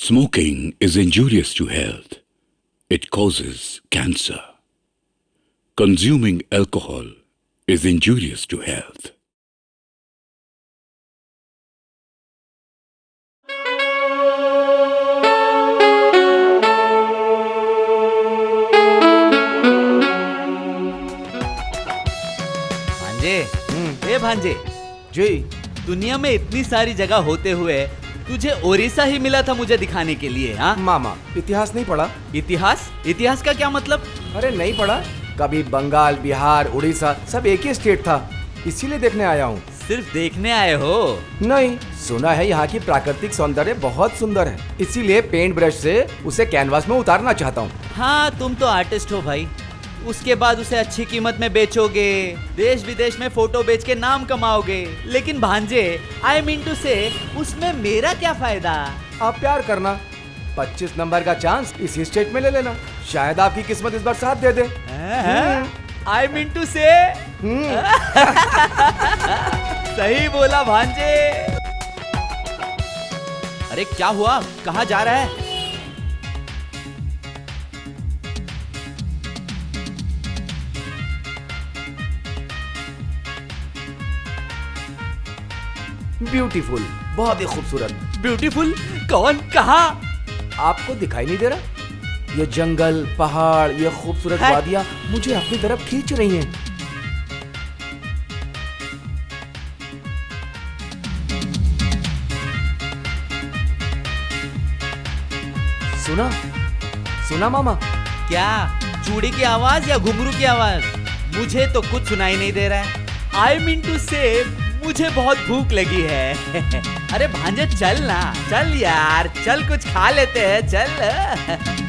Smoking is injurious to health. It causes cancer. Consuming alcohol is injurious to health. भांजे, ए भांजे, जी दुनिया में इतनी सारी जगह होते हुए तुझे ओडिशा ही मिला था मुझे दिखाने के लिए, हाँ? मामा, इतिहास नहीं पढ़ा? इतिहास? इतिहास का क्या मतलब? अरे नहीं पढ़ा? कभी बंगाल, बिहार, उड़ीसा सब एक ही स्टेट था, इसीलिए देखने आया हूँ। सिर्फ देखने आए हो? नहीं, सुना है यहाँ की प्राकृतिक सौंदर्य बहुत सुंदर है, इसीलिए पेंट ब्रश से उसे कैनवास में उतारना चाहता हूँ। हाँ, तुम तो आर्टिस्ट हो भाई। उसके बाद उसे अच्छी कीमत में बेचोगे, देश विदेश में फोटो बेच के नाम कमाओगे। लेकिन भांजे, आई मीन टू से, उसमें मेरा क्या फायदा? आप प्यार करना, 25 नंबर का चांस इसी स्टेट में ले लेना, शायद आपकी किस्मत इस बार साथ दे दे। आई मीन टू से, सही बोला भांजे। अरे क्या हुआ, कहाँ जा रहा है? ब्यूटीफुल, बहुत ही खूबसूरत। ब्यूटीफुल? कौन, कहाँ? आपको दिखाई नहीं दे रहा? ये जंगल, पहाड़, ये खूबसूरत वादियाँ मुझे अपनी तरफ खींच रही हैं। सुना? सुना मामा? क्या चूड़ी की आवाज या घुंघरू की आवाज? मुझे तो कुछ सुनाई नहीं दे रहा है। आई मीन टू से, मुझे बहुत भूख लगी है। अरे भांजे चल ना, चल यार, चल कुछ खा लेते हैं, चल।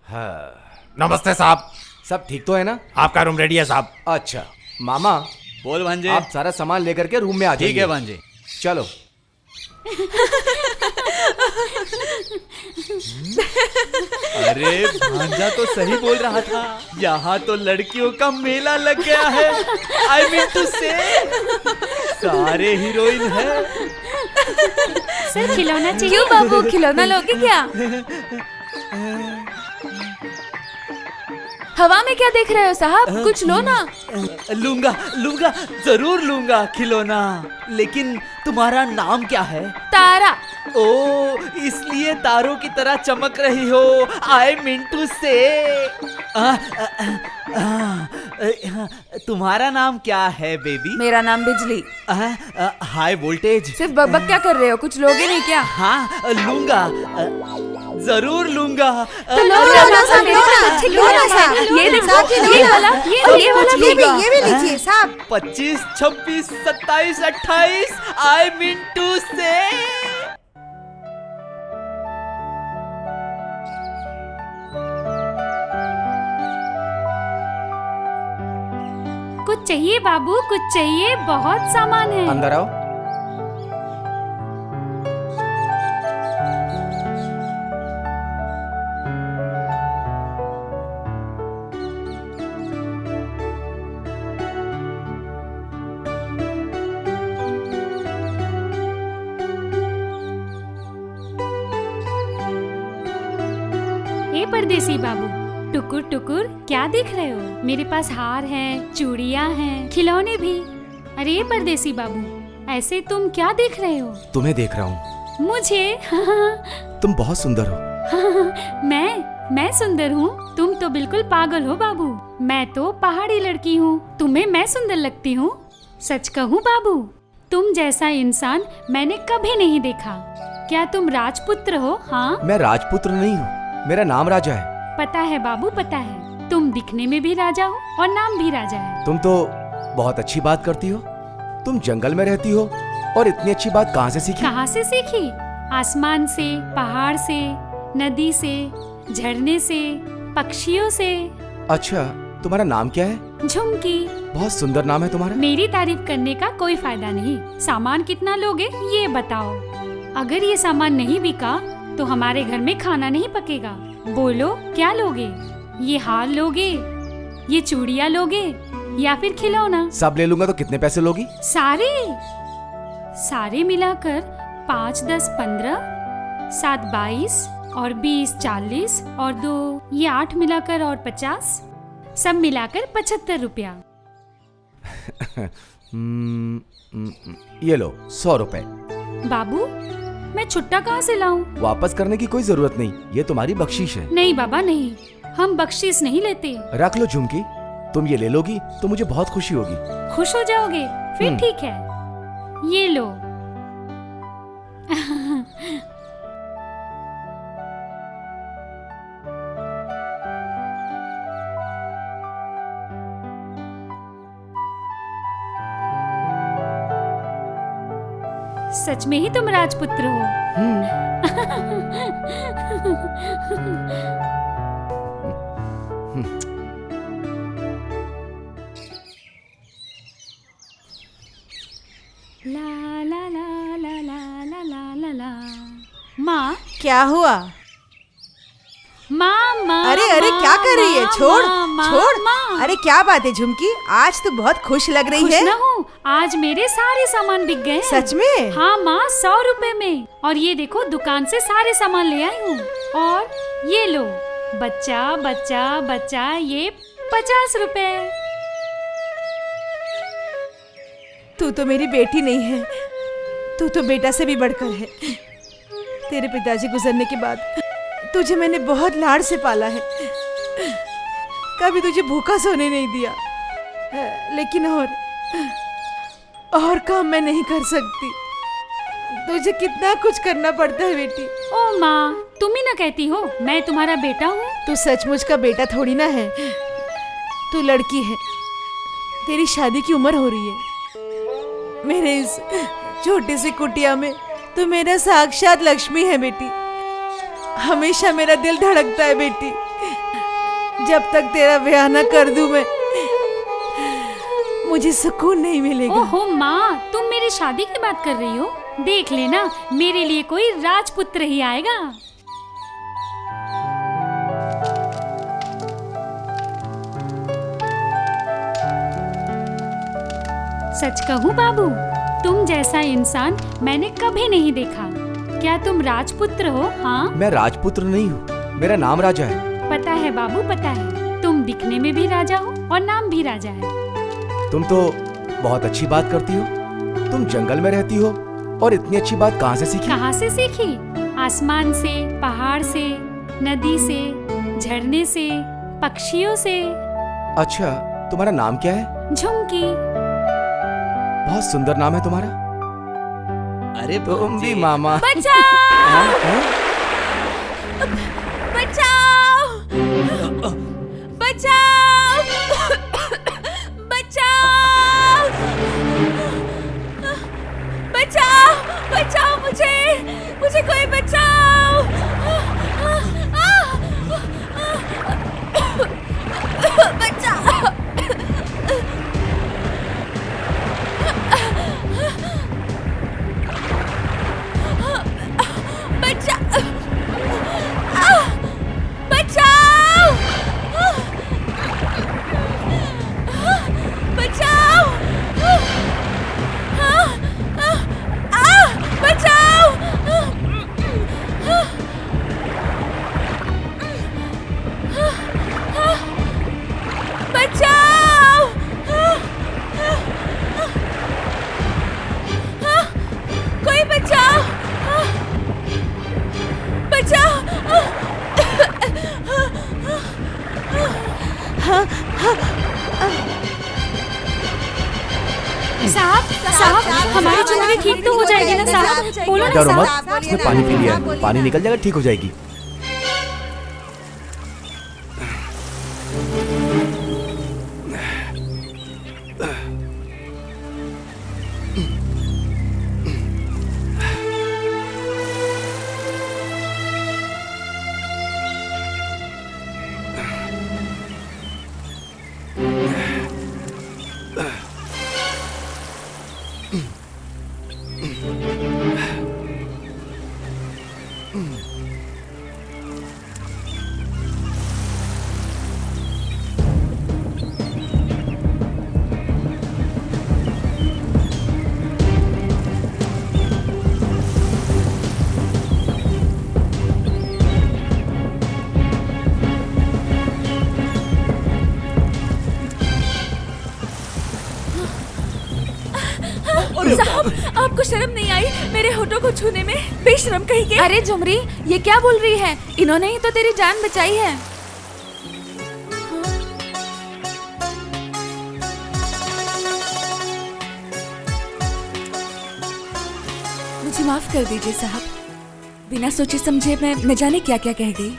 हाँ, नमस्ते साहब। सब ठीक तो है ना? आपका रूम रेडी है साहब। अच्छा मामा, बोल भांजे। आप सारा सामान लेकर के रूम में आ जाइए। ठीक है भांजे। चलो। अरे भांजा तो सही बोल रहा था, यहाँ तो लड़कियों का मेला लग गया है। आई मीन टू से, सारे हीरोइन है। सर खिलौना चाहिए? क्यों बाबू, खिलौना लोगे क्या? हवा में क्या देख रहे हो साहब, कुछ लो ना। लूंगा लूंगा, जरूर लूंगा खिलौना। लेकिन तुम्हारा नाम क्या है? तारा। ओ, इसलिए तारों की तरह चमक रही हो। आई मीन टू से, तुम्हारा नाम क्या है बेबी? मेरा नाम बिजली। High voltage. सिर्फ बकबक क्या कर रहे हो, कुछ लोगे नहीं क्या? हाँ लूंगा, जरूर लूंगा। तो लो ना साहब, लो ना साहब। ये देखो, ये वाला ये भी लीजिए साहब। 25, 26, 27, 28। आई मीन टू से, कुछ चाहिए बाबू, कुछ चाहिए, बहुत सामान है। अंदर आओ। हे परदेसी बाबू, टुकुर टुकुर क्या देख रहे हो? मेरे पास हार है, चूड़ियाँ हैं, खिलौने भी। अरे परदेसी बाबू, ऐसे तुम क्या देख रहे हो? तुम्हें देख रहा हूँ। मुझे? तुम बहुत सुंदर हो। मैं सुंदर हूँ? तुम तो बिल्कुल पागल हो बाबू। मैं तो पहाड़ी लड़की हूँ, तुम्हें मैं सुंदर लगती हूँ? सच कहूँ बाबू, तुम जैसा इंसान मैंने कभी नहीं देखा। क्या तुम राजपुत्र हो? हाँ। मैं राजपुत्र नहीं हूँ, मेरा नाम राजा है। पता है बाबू, पता है। तुम दिखने में भी राजा हो और नाम भी राजा है। तुम तो बहुत अच्छी बात करती हो। तुम जंगल में रहती हो और इतनी अच्छी बात कहाँ से सीखी? कहाँ से सीखी? आसमान से, पहाड़ से, नदी से, झरने से, पक्षियों से। अच्छा, तुम्हारा नाम क्या है? झुमकी। बहुत सुंदर नाम है तुम्हारा। मेरी तारीफ करने का कोई फायदा नहीं। सामान कितना लोगे ये बताओ। अगर ये सामान नहीं बिका तो हमारे घर में खाना नहीं पकेगा। बोलो क्या लोगे? ये हार लोगे, ये चूड़ियाँ लोगे या फिर खिलौना? सब ले लूंगा तो कितने पैसे लोगी? सारे मिलाकर 5, 10, 15, 7, 22 और 20, 40 और 2 ये 8 मिलाकर और 50, सब मिलाकर 75 रुपया। ये लो 100 रुपए। बाबू मैं छुट्टा कहाँ से लाऊं? वापस करने की कोई जरूरत नहीं, ये तुम्हारी बख्शीश है। नहीं बाबा नहीं, हम बख्शीश नहीं लेते। रख लो झुमकी, तुम ये ले लोगी तो मुझे बहुत खुशी होगी। खुश हो जाओगे? फिर ठीक है, ये लो। सच में ही तुम राजपुत्र हो। ला ला ला ला ला ला ला ला ला। माँ क्या हुआ? माँ माँ। अरे अरे क्या कर रही है? माँ, छोड़ माँ, माँ, छोड़। माँ। अरे क्या बात है झुमकी, आज तो बहुत खुश लग रही खुश है। ना हूँ, आज मेरे सारे सामान बिक गए हैं। सच में? हाँ माँ, 100 रुपए में। और ये देखो दुकान से सारे सामान ले आई हूँ। और ये लो, बच्चा बच्चा बच्चा, ये 50 रुपए। तू तो मेरी बेटी नहीं है, तू तो बेटा से भी बढ़कर है। तेरे पिताजी गुजरने के बाद तुझे मैंने बहुत लाड से पाला है, कभी तुझे भूखा सोने नहीं दिया। लेकिन और काम मैं नहीं कर सकती। तुझे कितना कुछ करना पड़ता है बेटी। ओ माँ, तुम ही ना कहती हो मैं तुम्हारा बेटा हूँ। तू सचमुच का बेटा थोड़ी ना है, तू लड़की है। तेरी शादी की उम्र हो रही है। मेरे इस छोटी सी कुटिया में तू मेरा साक्षात लक्ष्मी है बेटी। हमेशा मेरा दिल धड़कता है बेटी, जब तक तेरा ब्याह न कर दूं मैं, मुझे सुकून नहीं मिलेगा। ओहो माँ, तुम मेरी शादी की बात कर रही हो? देख लेना, मेरे लिए कोई राजपुत्र ही आएगा। सच कहूँ बाबू, तुम जैसा इंसान मैंने कभी नहीं देखा। क्या तुम राजपुत्र हो? हाँ। मैं राजपुत्र नहीं हूँ, मेरा नाम राजा है। पता है बाबू, पता है। तुम दिखने में भी राजा हो और नाम भी राजा है। तुम तो बहुत अच्छी बात करती हो। तुम जंगल में रहती हो और इतनी अच्छी बात कहाँ से सीखी? कहाँ से सीखी? आसमान से, पहाड़ से, नदी से, झरने से, पक्षियों से। अच्छा, तुम्हारा नाम क्या है? झुमकी। बहुत सुंदर नाम है तुम्हारा। अरे तुम भी मामा। बचाओ! बचाओ! बचाओ! बचाओ! बचाओ! बचाओ मुझे कोई बचाओ! बचाओ! साहब, हमारी चुनरी ठीक तो हो जाएगी ना साहब? बोलो ना डरो साहब। मत, इसमें पानी पी लिया है, पानी निकल जाएगा, ठीक हो जाएगी। साहब, आपको शर्म नहीं आई मेरे होठों को छूने में? बेशरम कहीं के। अरे झुमरी, ये क्या बोल रही है? इन्होंने ही तो तेरी जान बचाई है। मुझे माफ कर दीजिए साहब, बिना सोचे समझे मैं न जाने क्या क्या कह गई।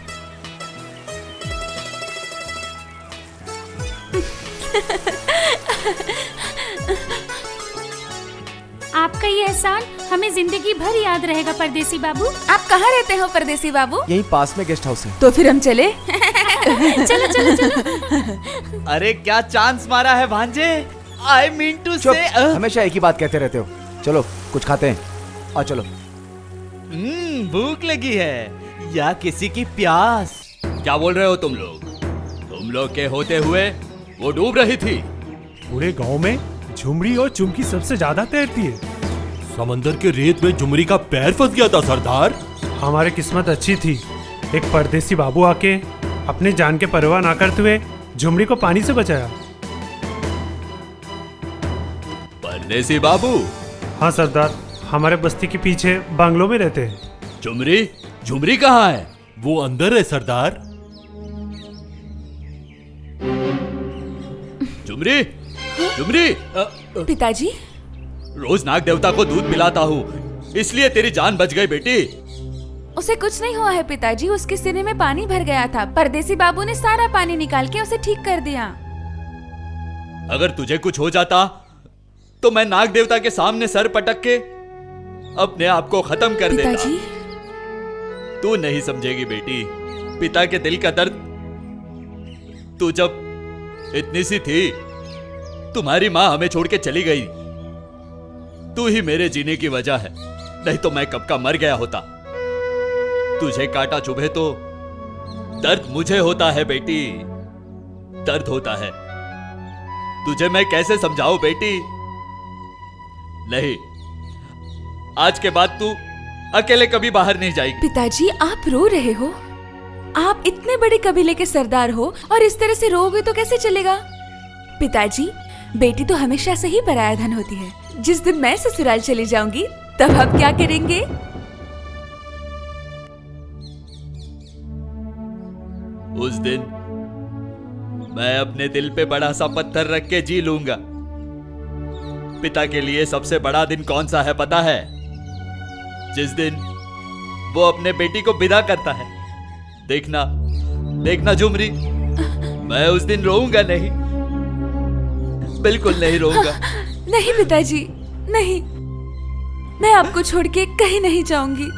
आपका ये एहसान हमें जिंदगी भर याद रहेगा परदेसी बाबू। आप कहाँ रहते हो परदेसी बाबू? यही पास में गेस्ट हाउस है। तो फिर हम चले। चलो चलो चलो। अरे क्या चांस मारा है भांजे। आई मीन टू चुप, से हमेशा एक ही बात कहते रहते हो। चलो कुछ खाते हैं। और चलो। भूख लगी है या किसी की प्यास। क्या बोल रहे हो तुम लोग? तुम लोग के होते हुए वो डूब रही थी। पूरे गांव में झुमरी और चुमकी सबसे ज्यादा तैरती है। समंदर के रेत में झुमरी का पैर फंस गया था सरदार। हमारी किस्मत अच्छी थी, एक परदेसी बाबू आके अपनी जान के परवाह ना करते हुए झुमरी को पानी से बचाया। परदेसी बाबू? हाँ सरदार, हमारे बस्ती के पीछे बांग्लो में रहते हैं। झुमरी? झुमरी कहाँ है? वो अंदर है सरदार। झुमरी? झुमरी? पिताजी, रोज नाग देवता को दूध पिलाता हूँ, इसलिए तेरी जान बच गई बेटी। उसे कुछ नहीं हुआ है पिताजी, उसके सीने में पानी भर गया था। परदेसी बाबू ने सारा पानी निकाल के उसे ठीक कर दिया। अगर तुझे कुछ हो जाता तो मैं नाग देवता के सामने सर पटक के अपने आप को खत्म कर देता। पिताजी, तू नहीं समझेगी बेटी, पिता के दिल का दर्द। तू जब इतनी सी थी, तुम्हारी माँ हमें छोड़ के चली गई। तू ही मेरे जीने की वजह है, नहीं तो मैं कब का मर गया होता। तुझे कांटा चुभे तो दर्द मुझे होता है बेटी, दर्द होता है। तुझे मैं कैसे समझाऊं बेटी? नहीं, आज के बाद तू अकेले कभी बाहर नहीं जाएगी। पिताजी, आप रो रहे हो? आप इतने बड़े कबीले के सरदार हो और इस तरह से रोओगे तो कैसे चलेगा? पिताजी, बेटी तो हमेशा से ही पराया धन होती है। जिस दिन मैं ससुराल चली जाऊंगी तब आप क्या करेंगे? उस दिन मैं अपने दिल पे बड़ा सा पत्थर रख के जी लूंगा। पिता के लिए सबसे बड़ा दिन कौन सा है पता है? जिस दिन वो अपने बेटी को विदा करता है। देखना, देखना झुमरी, मैं उस दिन रोऊंगा नहीं, बिल्कुल नहीं रोऊंगा। नहीं पिताजी, नहीं, मैं आपको छोड़ के कहीं नहीं जाऊंगी,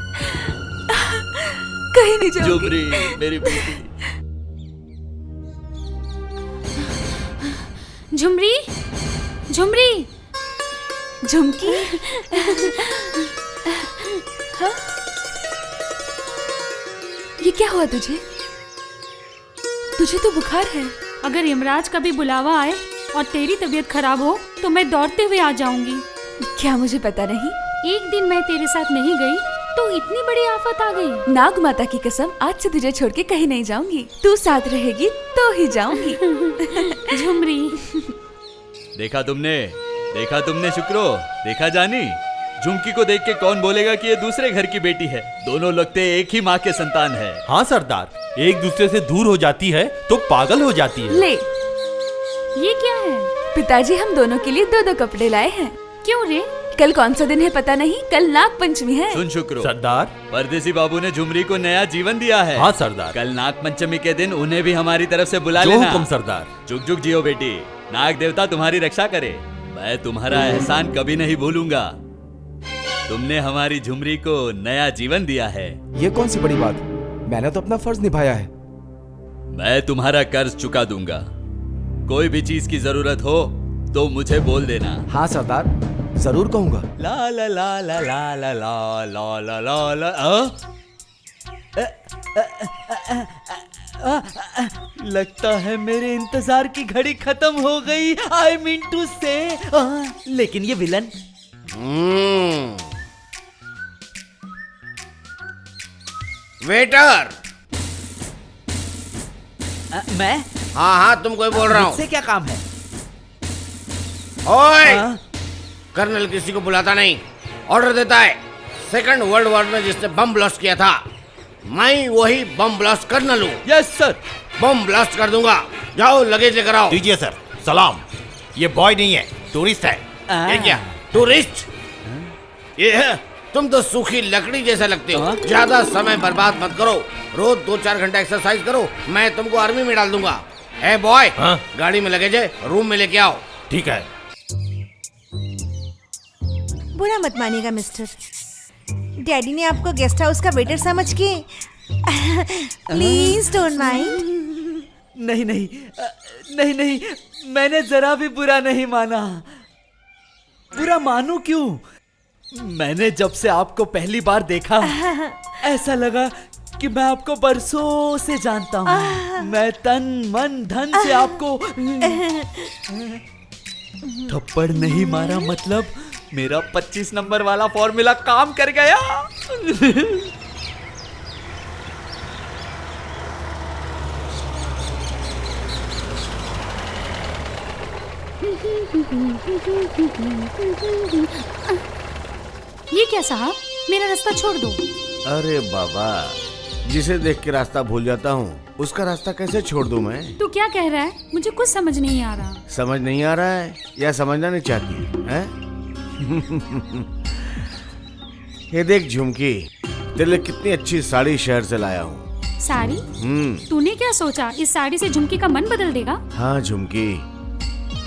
कहीं नहीं जाऊंगी। झुमरी मेरी बेटी। झुमरी, झुमरी, झुमकी, हाँ? ये क्या हुआ तुझे? तुझे तो बुखार है। अगर यमराज का भी बुलावा आए और तेरी तबीयत खराब हो तो मैं दौड़ते हुए आ जाऊंगी। क्या मुझे पता नहीं? एक दिन मैं तेरे साथ नहीं गई तो इतनी बड़ी आफत आ गई। नाग माता की कसम, आज से तुझे छोड़ के कहीं नहीं जाऊंगी। तू साथ रहेगी तो ही जाऊंगी। झुमरी, देखा तुमने, देखा तुमने शुक्रो, देखा जानी, झुमकी को देख के कौन बोलेगा कि ये दूसरे घर की बेटी है? दोनों लगते एक ही माँ के संतान है। हाँ सरदार, एक दूसरे से दूर हो जाती है तो पागल हो जाती है। ले ये क्या है? पिताजी, हम दोनों के लिए 2-2 कपड़े लाए हैं। क्यों रे? कल कौन सा दिन है पता नहीं, कल नाग पंचमी है। सुन शुक्रो, सरदार, परदेसी बाबू ने झुमरी को नया जीवन दिया है। हाँ सरदार, कल नाग पंचमी के दिन उन्हें भी हमारी तरफ से बुला जो लेना। हुक्म सरदार। जुग जुग जियो बेटी, नाग देवता तुम्हारी रक्षा करे। मैं तुम्हारा एहसान कभी नहीं भूलूंगा। तुमने हमारी झुमरी को नया जीवन दिया है। ये कौन सी बड़ी बात? मैंने तो अपना फर्ज निभाया है। मैं तुम्हारा कर्ज चुका दूंगा। कोई भी चीज की जरूरत हो तो मुझे बोल देना। हाँ सरदार, जरूर कहूंगा। ला ला ला ला ला ला ला ला ला ला ला। लगता है मेरे इंतजार की घड़ी खत्म हो गई। आई मीन टू से, लेकिन ये विलन। वेटर। मैं? हाँ हाँ, तुमको ही बोल रहा हूँ। मुझसे क्या काम है? ओए, कर्नल किसी को बुलाता नहीं, ऑर्डर देता है। सेकंड वर्ल्ड वॉर में जिसने बम ब्लास्ट किया था, मैं वही बम ब्लास्ट कर्नल हूँ। Yes sir. बम ब्लास्ट कर दूंगा। जाओ लगेज लेकर आओ। दीजिए सर। सलाम। ये बॉय नहीं है, टूरिस्ट है। ये क्या टूरिस्ट? ये है? तुम तो सूखी लकड़ी जैसा लगते हो। ज्यादा समय बर्बाद मत करो, रोज 2-4 घंटा एक्सरसाइज करो, मैं तुमको आर्मी में डाल दूंगा। ए बॉय, गाड़ी में लगेज है, रूम में लेके आओ। ठीक है। बुरा मत मानिएगा मिस्टर, डैडी ने आपको गेस्ट हाउस का वेटर समझ के प्लीज डोंट माइंड। नहीं नहीं नहीं नहीं, मैंने जरा भी बुरा नहीं माना। बुरा मानूं क्यों? मैंने जब से आपको पहली बार देखा, ऐसा लगा कि मैं आपको बरसों से जानता हूँ। मैं तन मन धन से आपको थप्पड़ नहीं मारा, मतलब मेरा 25 नंबर वाला फॉर्मूला काम कर गया। ये क्या साहब, मेरा रास्ता छोड़ दो। अरे बाबा, जिसे देख के रास्ता भूल जाता हूँ, उसका रास्ता कैसे छोड़ दूं मैं? तू क्या कह रहा है? मुझे कुछ समझ नहीं आ रहा। समझ नहीं आ रहा है या समझना नहीं चाहती है? ये देख झुमकी, तेरे लिए कितनी अच्छी साड़ी शहर से लाया हूँ। साड़ी? तूने क्या सोचा इस साड़ी से झुमकी का मन बदल देगा? हाँ झुमकी,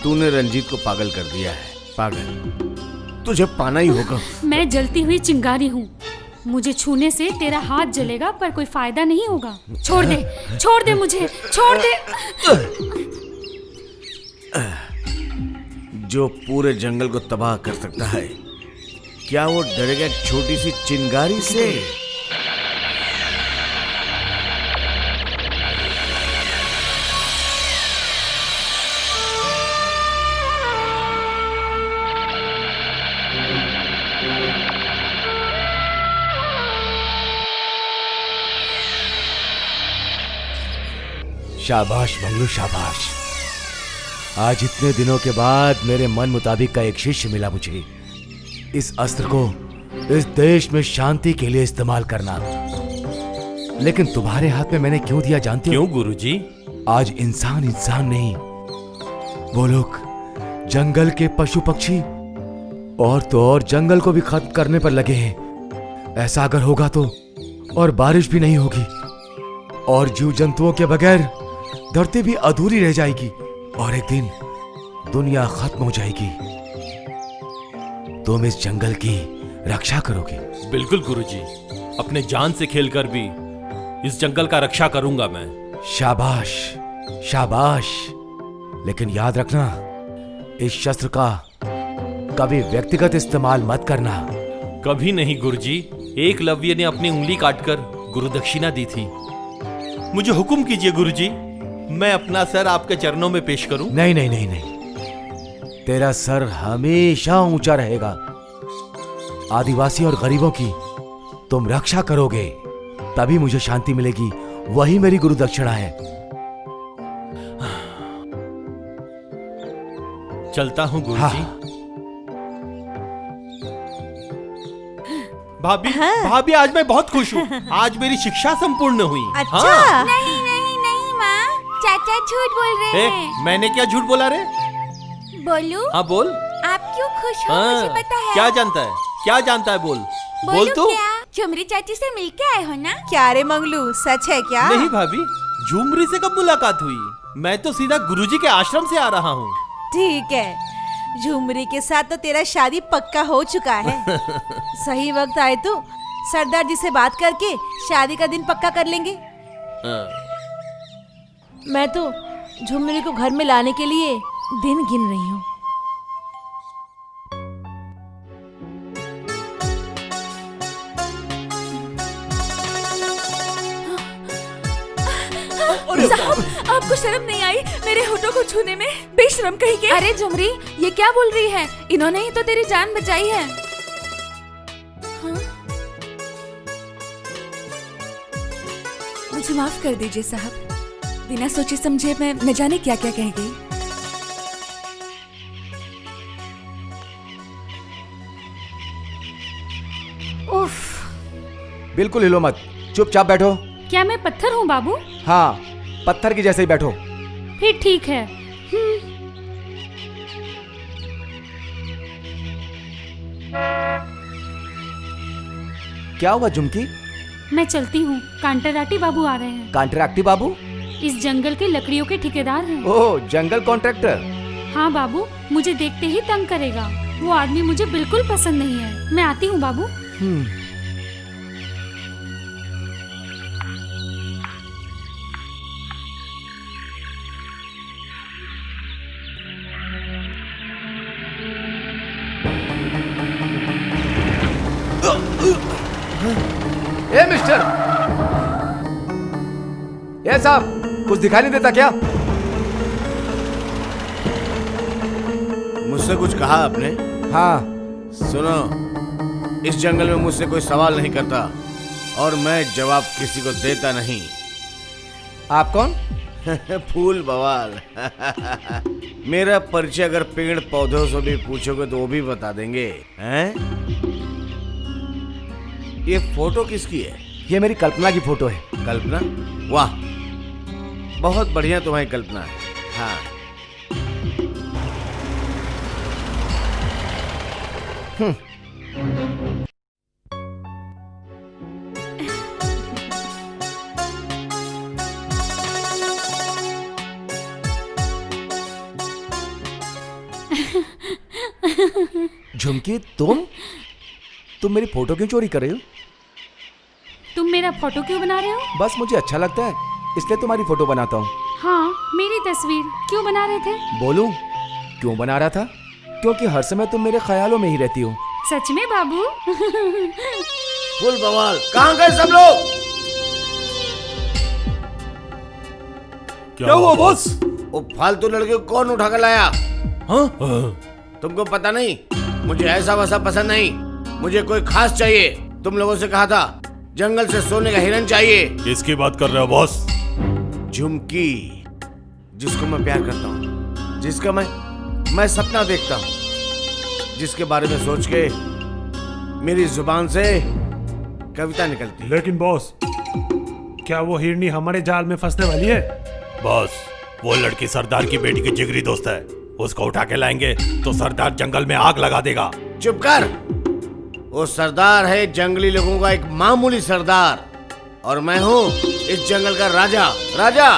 तूने रंजीत को पागल कर दिया है। पागल, तुझे पाना ही होगा। मैं जलती हुई चिंगारी हूँ, मुझे छूने से तेरा हाथ जलेगा पर कोई फायदा नहीं होगा। छोड़ दे, छोड़ दे मुझे, छोड़ दे। जो पूरे जंगल को तबाह कर सकता है, क्या वो डरेगा एक छोटी सी चिंगारी से? शाबाश बंगलू शाबाश। आज इतने दिनों के बाद मेरे मन मुताबिक का एक शिष्य मिला मुझे। इस अस्त्र को इस देश में शांति के लिए इस्तेमाल करना। लेकिन तुम्हारे हाथ में मैंने क्यों दिया जानते हो? क्यों गुरुजी? आज इंसान इंसान नहीं, वो लोग जंगल के पशु पक्षी और तो और जंगल को भी खत्म करने पर लगे हैं। ऐसा अगर होगा तो और बारिश भी नहीं होगी और जीव जंतुओं के बगैर धरती भी अधूरी रह जाएगी और एक दिन दुनिया खत्म हो जाएगी। तुम इस जंगल की रक्षा करोगे? बिल्कुल गुरुजी, अपने जान से खेलकर भी इस जंगल का रक्षा करूंगा मैं। शाबाश शाबाश। लेकिन याद रखना, इस शस्त्र का कभी व्यक्तिगत इस्तेमाल मत करना। कभी नहीं गुरुजी। एकलव्य ने अपनी उंगली काटकर गुरुदक्षिणा दी थी। मुझे हुक्म कीजिए गुरुजी, मैं अपना सर आपके चरणों में पेश करूं? नहीं नहीं नहीं नहीं, तेरा सर हमेशा ऊंचा रहेगा। आदिवासी और गरीबों की तुम रक्षा करोगे, तभी मुझे शांति मिलेगी। वही मेरी गुरु दक्षिणा है। चलता हूं गुरुजी। भाभी, भाभी आज मैं बहुत खुश हूँ। आज मेरी शिक्षा संपूर्ण हुई। अच्छा। हाँ। नहीं नहीं नहीं माँ, चाचा झूठ बोल रहे हैं। मैंने क्या झूठ बोला रे? बोलू? हाँ बोल। आप क्यों खुश हो? हाँ, मुझे पता है। क्या जानता है? क्या जानता है? बोल बोल बोलू तो। क्या? झुमरी चाची से मिलके आए हो ना? क्या रे मंगलू, सच है क्या? नहीं भाभी, झुमरी से कब मुलाकात हुई? मैं तो सीधा गुरुजी के आश्रम से आ रहा हूँ। ठीक है, झुमरी के साथ तो तेरा शादी पक्का हो चुका है। सही वक्त आए तो सरदार जी से बात करके शादी का दिन पक्का कर लेंगे। मैं तो झुमरी को घर में लाने के लिए दिन गिन रही हूँ। साहब, आपको शर्म नहीं आई मेरे होठों को छूने में? बेशरम कहीं के। अरे झुमरी, ये क्या बोल रही है? इन्होंने ही तो तेरी जान बचाई है। हाँ? मुझे माफ कर दीजिए साहब, बिना सोचे समझे मैं न जाने क्या क्या कह गई। उफ, बिल्कुल हिलो मत, चुपचाप बैठो। क्या मैं पत्थर हूँ बाबू? हाँ, पत्थर की जैसे ही बैठो। फिर ठीक है। क्या हुआ झुमकी? मैं चलती हूँ, कांटराटी बाबू आ रहे हैं। कॉन्ट्रैक्टी बाबू? इस जंगल के लकड़ियों के ठेकेदार हैं। ओह, जंगल कॉन्ट्रैक्टर। हाँ बाबू, मुझे देखते ही तंग करेगा। वो आदमी मुझे बिल्कुल पसंद नहीं है। मैं आती हूँ बाबू। ए मिस्टर, ए साहब, कुछ दिखाई नहीं देता क्या? मुझसे कुछ कहा आपने? हाँ। सुनो, इस जंगल में मुझसे कोई सवाल नहीं करता और मैं जवाब किसी को देता नहीं। आप कौन? फूल बवाल। मेरा परिचय अगर पेड़ पौधों से भी पूछोगे तो वो भी बता देंगे। हैं? ये फोटो किसकी है? ये मेरी कल्पना की फोटो है। कल्पना? वाह, बहुत बढ़िया तुम्हारी कल्पना है। हाँ। झुमकी, तुम मेरी फोटो क्यों चोरी कर रही हो? तुम मेरा फोटो क्यों बना रहे हो? बस मुझे अच्छा लगता है, इसलिए तुम्हारी फोटो बनाता हूँ। हाँ, मेरी तस्वीर क्यों बना रहे थे? बोलूं क्यों बना रहा था? क्योंकि हर समय तुम मेरे ख्यालों में ही रहती हो। सच में बाबू? फूल बवाल, कहाँ गए सब लोग? क्या हुआ बॉस? वो फालतू लड़के को कौन उठा कर लाया? हाँ? तुमको पता नहीं, मुझे ऐसा वैसा पसंद नहीं, मुझे कोई खास चाहिए। तुम लोगों से कहा था जंगल से सोने का हिरन चाहिए। किसकी बात कर रहे हो बॉस? झुमकी, जिसको मैं प्यार करता हूँ, जिसका मैं सपना देखता हूँ, जिसके बारे में सोच के मेरी जुबान से कविता निकलती। लेकिन बॉस, क्या वो हिरनी हमारे जाल में फंसने वाली है? बॉस, वो लड़की सरदार की बेटी की जिगरी दोस्त है। उसको उठा के लाएंगे तो सरदार जंगल में आग लगा देगा। चुप कर। वो सरदार है जंगली लोगों का एक मामूली सरदार, और मैं हूँ इस जंगल का राजा।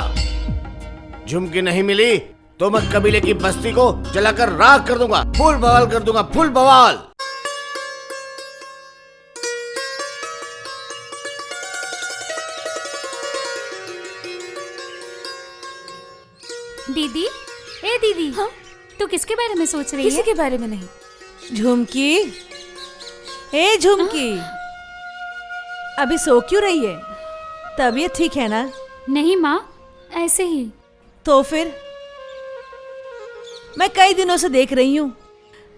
झुमकी नहीं मिली तो मैं कबीले की बस्ती को जलाकर राख कर दूंगा, फूल बवाल कर दूंगा, फूल बवाल। दीदी, ए दीदी, हाँ? तू किसके बारे में सोच रही किसी है? के बारे में नहीं। झुमकी, ए झुमकी, अभी सो क्यों रही है? तबीयत ठीक है ना? नहीं माँ, ऐसे ही। तो फिर मैं कई दिनों से देख रही हूँ,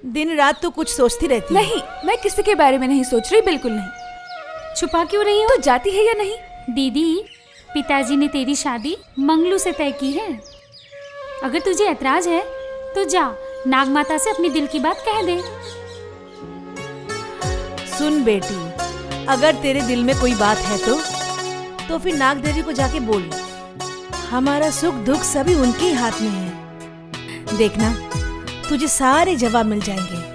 दिन रात तू कुछ सोचती रहती है। नहीं, मैं किसी के बारे में नहीं सोच रही, बिल्कुल नहीं। छुपा क्यों रही हो? तो जाती है या नहीं? दीदी, पिताजी ने तेरी शादी मंगलू से तय की है। अगर तुझे ऐतराज है तो जा, नाग माता से अपनी दिल की बात कह दे। सुन बेटी, अगर तेरे दिल में कोई बात है तो फिर नाग देवी को जाके बोल। हमारा सुख दुख सभी उनके ही हाथ में है। देखना, तुझे सारे जवाब मिल जाएंगे।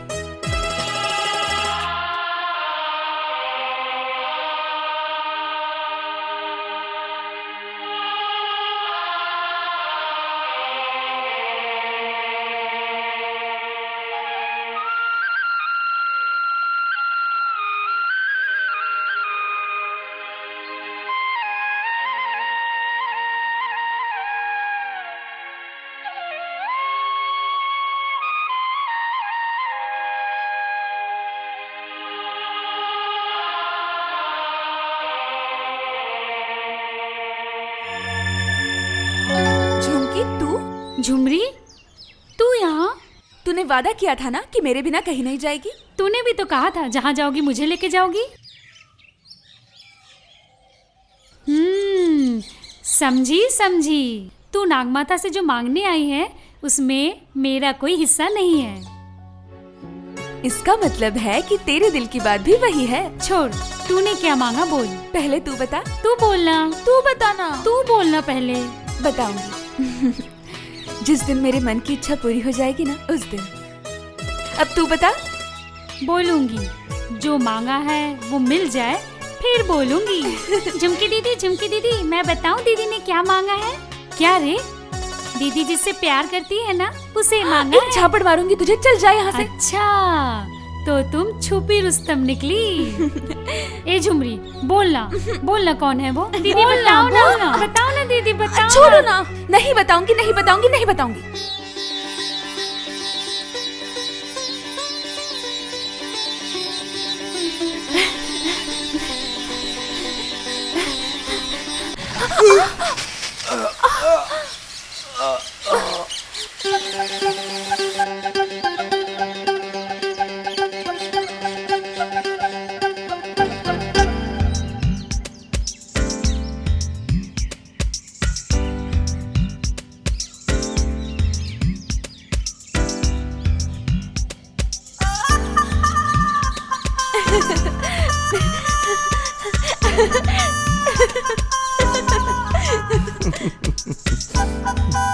झुमरी, तू यहाँ? तूने वादा किया था ना कि मेरे बिना कहीं नहीं जाएगी। तूने भी तो कहा था जहाँ जाओगी मुझे लेके जाओगी। समझी। तू नागमाता से जो मांगने आई है उसमें मेरा कोई हिस्सा नहीं है। इसका मतलब है कि तेरे दिल की बात भी वही है। छोड़, तूने क्या मांगा बोल। पहले तू बता। तू बोलना। तू बताना। तू बोलना पहले। बताऊंगी जिस दिन मेरे मन की इच्छा पूरी हो जाएगी ना, उस दिन। अब तू बता। बोलूंगी, जो मांगा है वो मिल जाए फिर बोलूंगी। झुमकी दीदी, मैं बताऊं दीदी ने क्या मांगा है? क्या रे? दीदी जिससे प्यार करती है ना, उसे मांगा एक झापड़ मारूंगी तुझे, चल जा यहाँ से। अच्छा, तो तुम छुपी रुस्तम निकली। ए झुमरी, बोलना कौन है वो? दीदी बताओ ना, बताओ ना दीदी, बताओ। छोड़ो ना, नहीं बताऊंगी।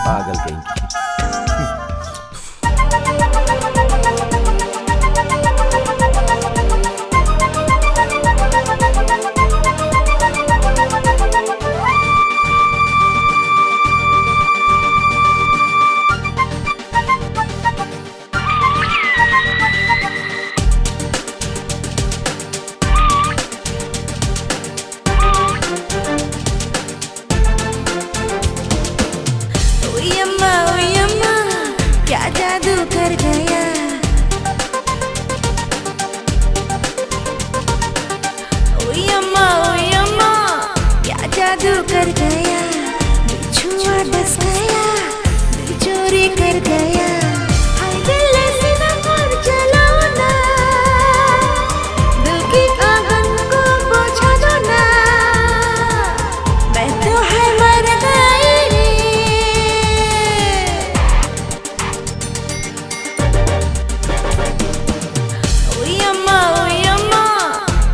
पागल कहीं की। जादू कर गया, छुआ डस गया, चोरी कर गया। हाय दिल से न कर चलाओ ना, दिल की आंगन को पोंछा दो ना, मैं तो है मर गई। ओए अम्मा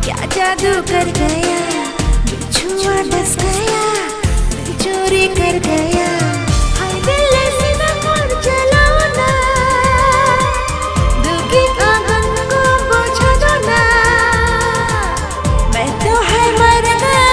क्या जादू कर गया, छुआ डस गया, चोरी कर गया। हाय दिल से न कर चलाओ ना, दिल की आंगन को पोंछा दो ना, मैं तो है मर गई।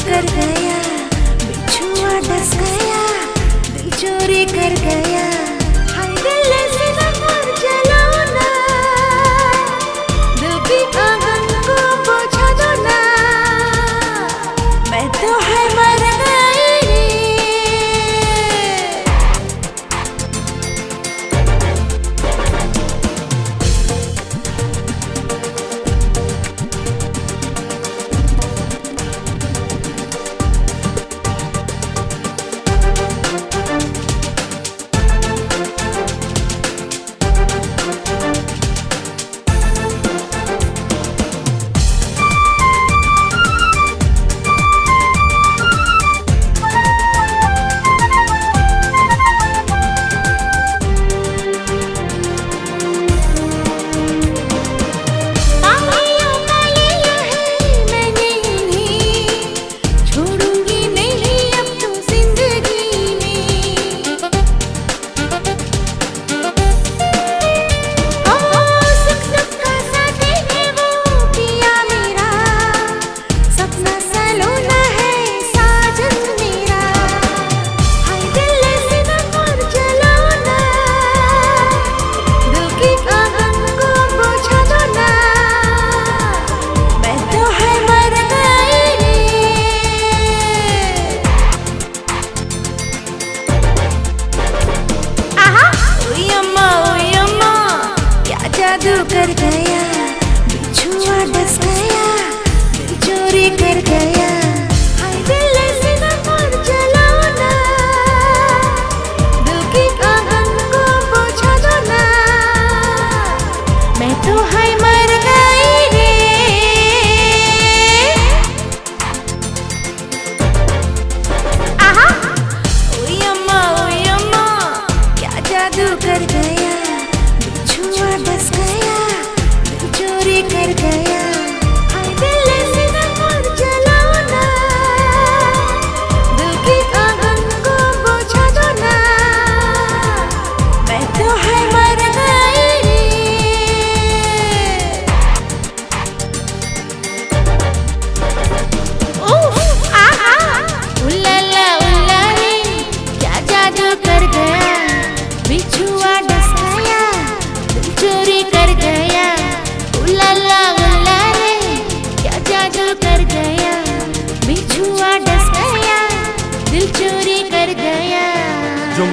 कर गया, छुआ डस गया, दिल चोरी कर गया। हाय दिल से न कर चलाओ ना, दिल की आंगन को पोंछा दो ना, मैं तो है मर गई।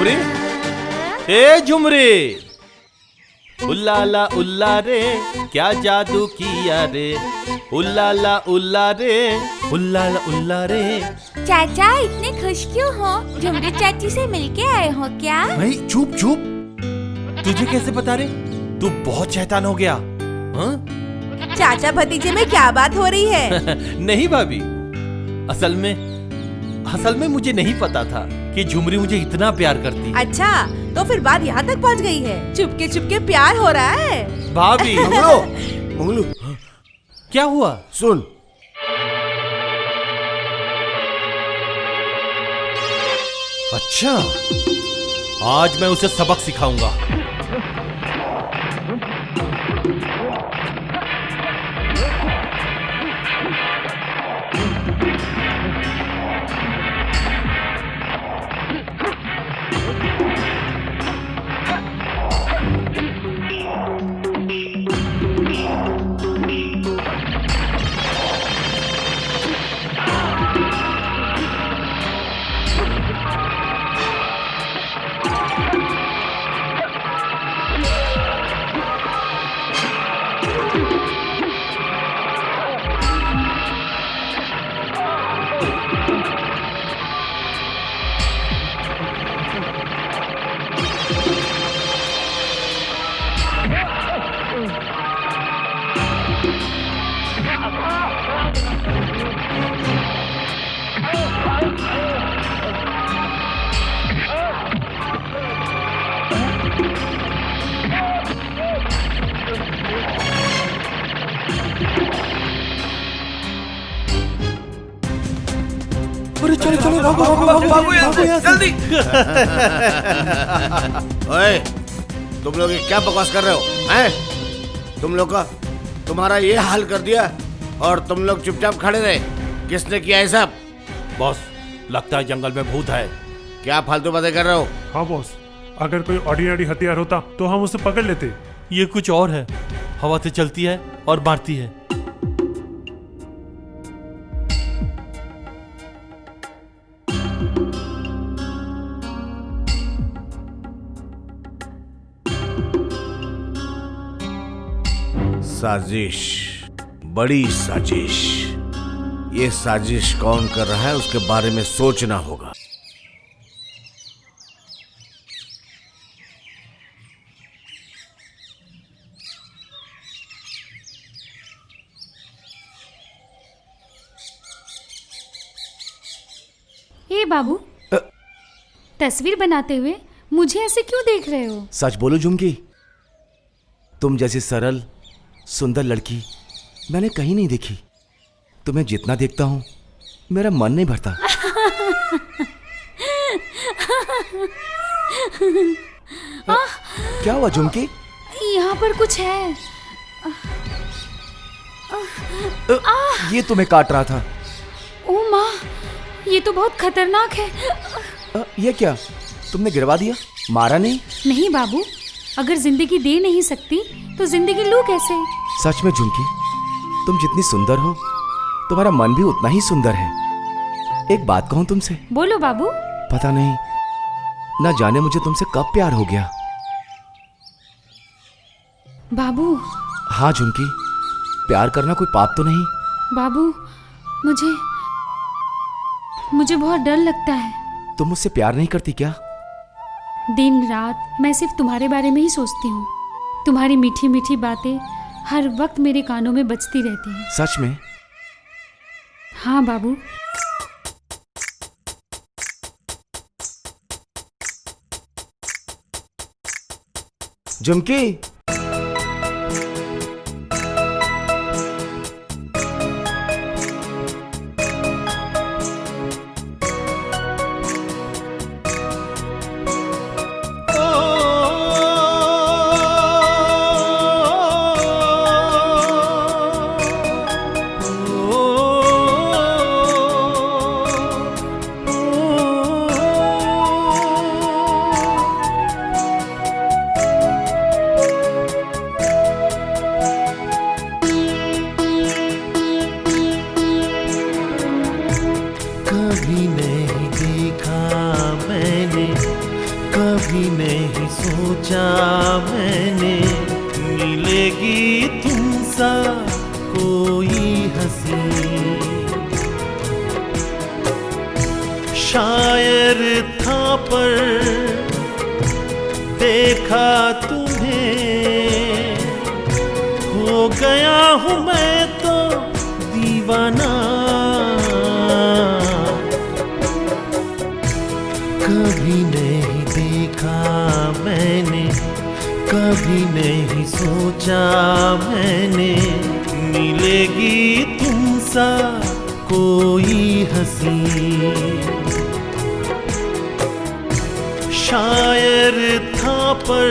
झुमरी, ए झुमरी, उल्ला रे, क्या जादू किया रे, उल्ला रे, उल्ला रे। चाचा इतने खुश क्यों हो? झुमरी चाची से मिलके आए हो क्या? भाई चुप चुप, तुझे कैसे पता रे? तू बहुत शैतान हो गया। हाँ? चाचा भतीजे में क्या बात हो रही है? नहीं भाभी, असल में मुझे नहीं पता था कि झुमरी मुझे इतना प्यार करती है। अच्छा, तो फिर बात यहाँ तक पहुँच गई है। चुपके प्यार हो रहा है। भाभी मंगलू, क्या हुआ? सुन। अच्छा, आज मैं उसे सबक सिखाऊंगा। चलो चलो भागो यहाँ से। जल्दी। ओए, तुम लोग ये क्या बकवास कर रहे हो? हैं? तुम लोग का तुम्हारा ये हाल कर दिया और तुम लोग चुपचाप खड़े रहे। किसने किया है सब? बॉस, लगता है जंगल में भूत है। क्या फालतू बातें कर रहे हो? हाँ बॉस, अगर कोई ऑर्डिनरी हथियार होता तो हम उसे पकड़ लेते। ये कुछ और है, हवा से चलती है और मारती है। साजिश, बड़ी साजिश। ये साजिश कौन कर रहा है उसके बारे में सोचना होगा। ए बाबू, तस्वीर बनाते हुए मुझे ऐसे क्यों देख रहे हो? सच बोलो झुमकी, तुम जैसी सरल सुंदर लड़की मैंने कहीं नहीं देखी। तुम्हें जितना देखता हूं मेरा मन नहीं भरता। क्या हुआ झुमकी? यहाँ पर कुछ है। ये तुम्हें काट रहा था। ओ माँ, ये तो बहुत खतरनाक है। ये क्या, तुमने गिरवा दिया? मारा नहीं? नहीं बाबू, अगर जिंदगी दे नहीं सकती तो जिंदगी लूं कैसे? सच में झुमकी, तुम जितनी सुंदर हो तुम्हारा मन भी उतना ही सुंदर है। एक बात कहूं तुमसे? बोलो बाबू। पता नहीं, ना जाने मुझे तुमसे कब प्यार हो गया। बाबू। हाँ झुमकी, प्यार करना कोई पाप तो नहीं? बाबू, मुझे बहुत डर लगता है। तुम मुझसे प्यार नहीं करती क्या? दिन रात मैं सिर्फ तुम्हारे बारे में ही सोचती हूँ। तुम्हारी मीठी मीठी बातें हर वक्त मेरे कानों में बजती रहती हैं। सच में? हाँ बाबू। झुमकी, कभी नहीं सोचा मैंने मिलेगी तुमसा कोई हंसी। शायर था पर देखा तुम्हें, हो गया हूँ मैं तो दीवाना। कभी नहीं देखा मैंने, कभी नहीं सोचा मैंने मिलेगी तुमसा कोई हंसी। शायर था पर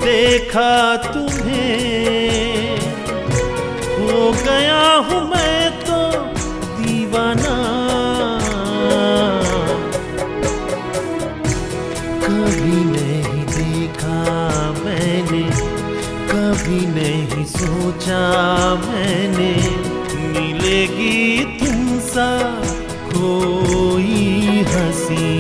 देखा तुम्हें, हो गया हूँ मैं तो दीवाना। कभी नहीं देखा मैंने, कभी नहीं सोचा मैंने मिलेगी तुमसा कोई हंसी।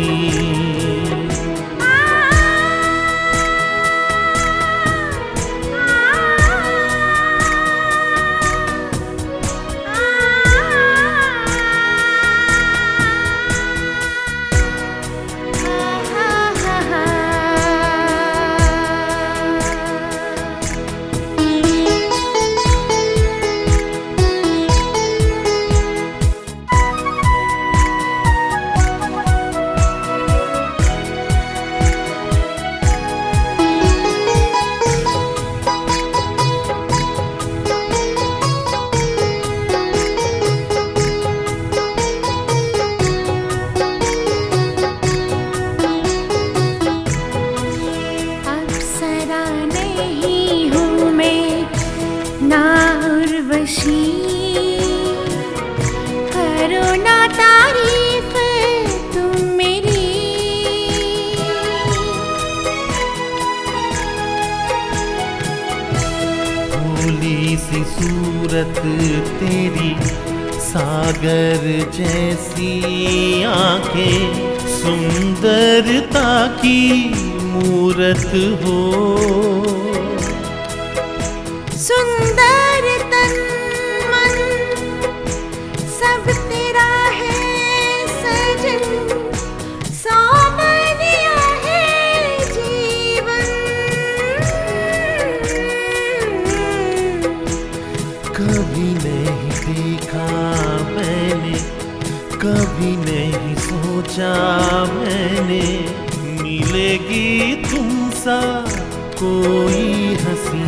करो ना तारीफ तुम मेरी, भोली सी सूरत तेरी, सागर जैसी आंखें, सुंदरता की मूरत हो। सुंदर तन मन सब तेरा है सजन, सावरिया है जीवन। कभी नहीं देखा मैंने, कभी नहीं सोचा मैंने मिलेगी तुमसा कोई हंसी।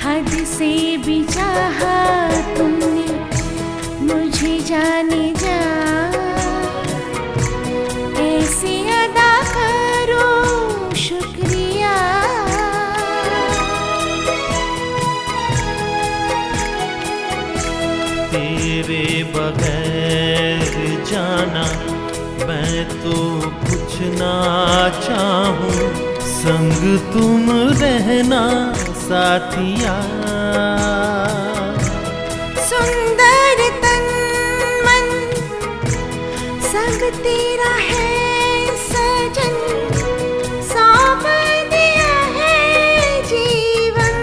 हद से भी चाहा तुमने मुझे जाने जा, ऐसे अदा करो शुक्रिया। तेरे बगैर जाना मैं तो कुछ ना चाहूं, संग तुम रहना साथिया। सुंदर तन मन सब तेरा है सजन, सौंप दिया है जीवन।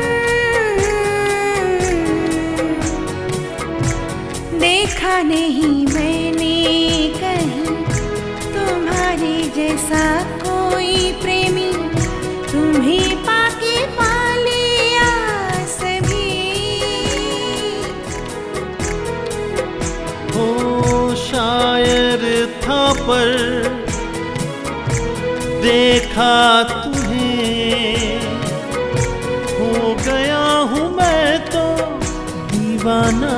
देखा नहीं मैंने कहीं तुम्हारे जैसा कोई प्रेमी, तुम्हें पाके पा लिया सभी। हो शायर था पर देखा तुम्हें, हो गया हूँ मैं तो दीवाना।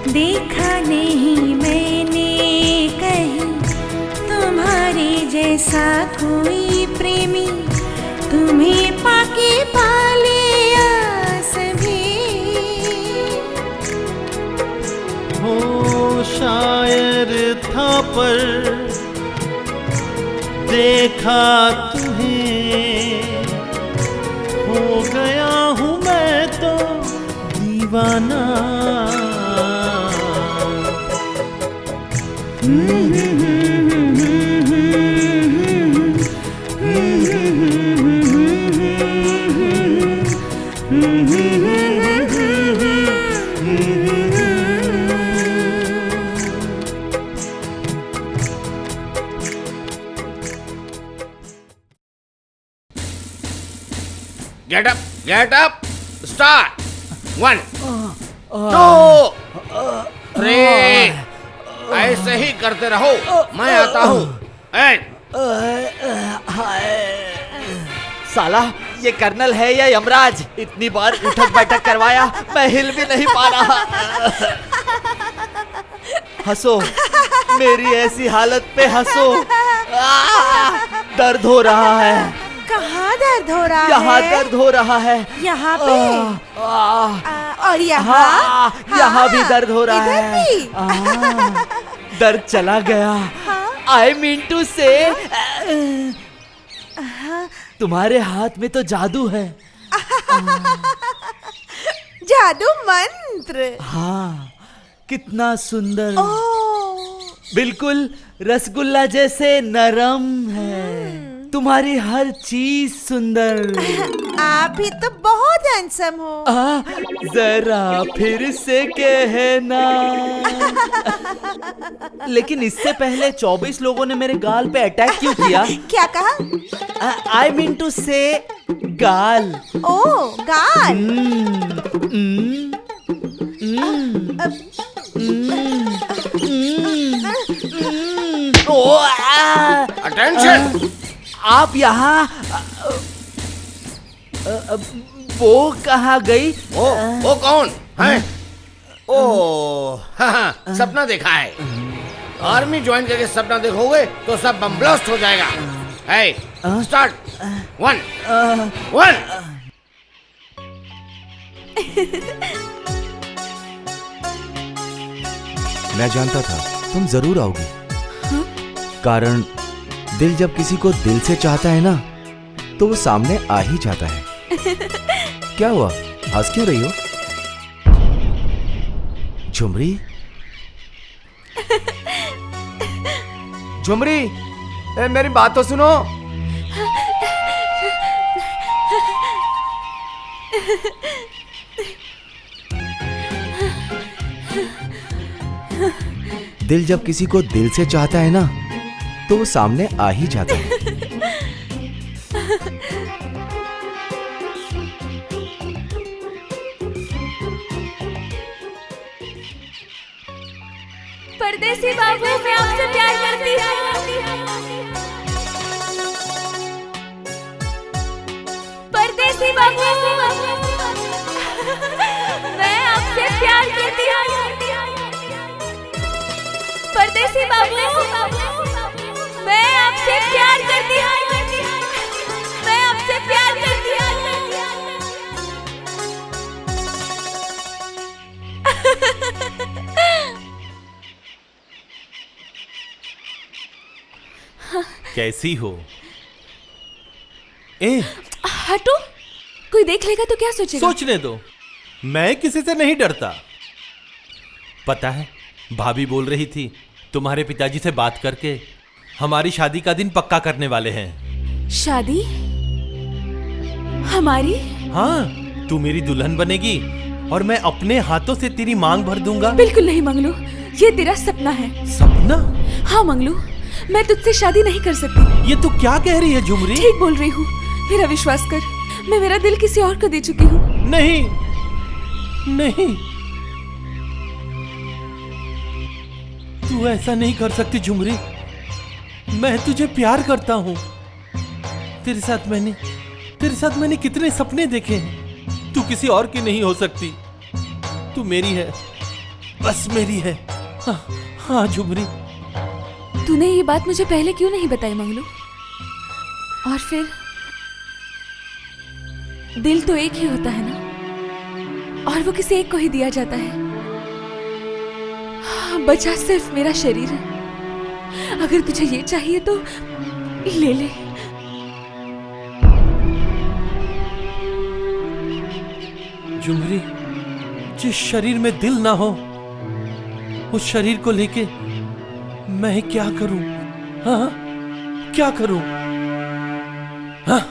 देखा नहीं मैंने कहीं ऐसा कोई प्रेमी तुम्हें पाके पाले आस भी। हो शायर था पर देखा तुम्हें, हो गया हूँ मैं तो दीवाना। Get up, start. 1, 2, 3. ऐसे ही करते रहो, मैं आता हूँ। साला ये कर्नल है या यमराज? इतनी बार उठक बैठक करवाया, मैं हिल भी नहीं पा रहा। हंसो, मेरी ऐसी हालत पे हंसो। दर्द हो रहा है। कहाँ दर्द हो रहा है? यहाँ दर्द हो रहा है। यहाँ पे? और यहाँ? यहाँ भी दर्द हो रहा इधर है। भी? दर्द चला गया। I mean to say, तुम्हारे हाथ में तो जादू है। जादू मंत्र? हाँ, कितना सुंदर, बिल्कुल रसगुल्ला जैसे नरम है। तुम्हारी हर चीज सुंदर। आप भी तो बहुत हैंडसम हो। जरा फिर से कहना। लेकिन इससे पहले 24 लोगों ने मेरे गाल पे अटैक क्यों किया? क्या कहा? I mean to say गाल। ओ, गाल। अटेंशन! आप यहाँ वो कहाँ गई? वो कौन है? ओ, हाँ, सपना देखा है। आर्मी ज्वाइन करके सपना देखोगे तो सब बम ब्लास्ट हो जाएगा। है, स्टार्ट। 1, 1। मैं जानता था तुम जरूर आओगी। कारण दिल जब किसी को दिल से चाहता है ना, तो वो सामने आ ही जाता है। क्या हुआ, हंस क्यों रही हो? झुमरी, झुमरी, मेरी बात तो सुनो। दिल जब किसी को दिल से चाहता है ना, तो वो सामने आ ही जाता है। परदेसी बाबू, मैं आपसे प्यार करती हूँ। परदेसी बाबू, मैं आपसे प्यार करती हूँ। परदेसी बाबू, मैं आपसे प्यार करती हूँ। मैं आपसे प्यार करती हूँ। कैसी हो? ए, हटो, कोई देख लेगा तो क्या सोचेगा? सोचने दो, मैं किसी से नहीं डरता। पता है, भाभी बोल रही थी तुम्हारे पिताजी से बात करके हमारी शादी का दिन पक्का करने वाले हैं। शादी? हमारी? हाँ, तू मेरी दुल्हन बनेगी और मैं अपने हाथों से तेरी मांग भर दूंगा। बिल्कुल नहीं मंगलू, ये तेरा सपना है। सपना? हाँ मंगलू, मैं तुझसे शादी नहीं कर सकती। ये तू क्या कह रही है झुमरी? ठीक बोल रही हूँ, मेरा विश्वास कर। मैं मेरा दिल किसी और को दे चुकी हूँ। नहीं, नहीं, तू ऐसा नहीं कर सकती झुमरी। मैं तुझे प्यार करता हूँ। तेरे साथ मैंने कितने सपने देखे हैं। तू किसी और की नहीं हो सकती। तू मेरी है, बस मेरी है। हाँ, हाँ झुमरी। तूने ये बात मुझे पहले क्यों नहीं बताई मंगलू? और फिर दिल तो एक ही होता है ना, और वो किसी एक को ही दिया जाता है। बचा सिर्फ मेरा शरीर है। अगर तुझे ये चाहिए तो ले ले। झुमरी, जिस शरीर में दिल ना हो उस शरीर को लेके मैं क्या करूं? हाँ, क्या करूं? हाँ?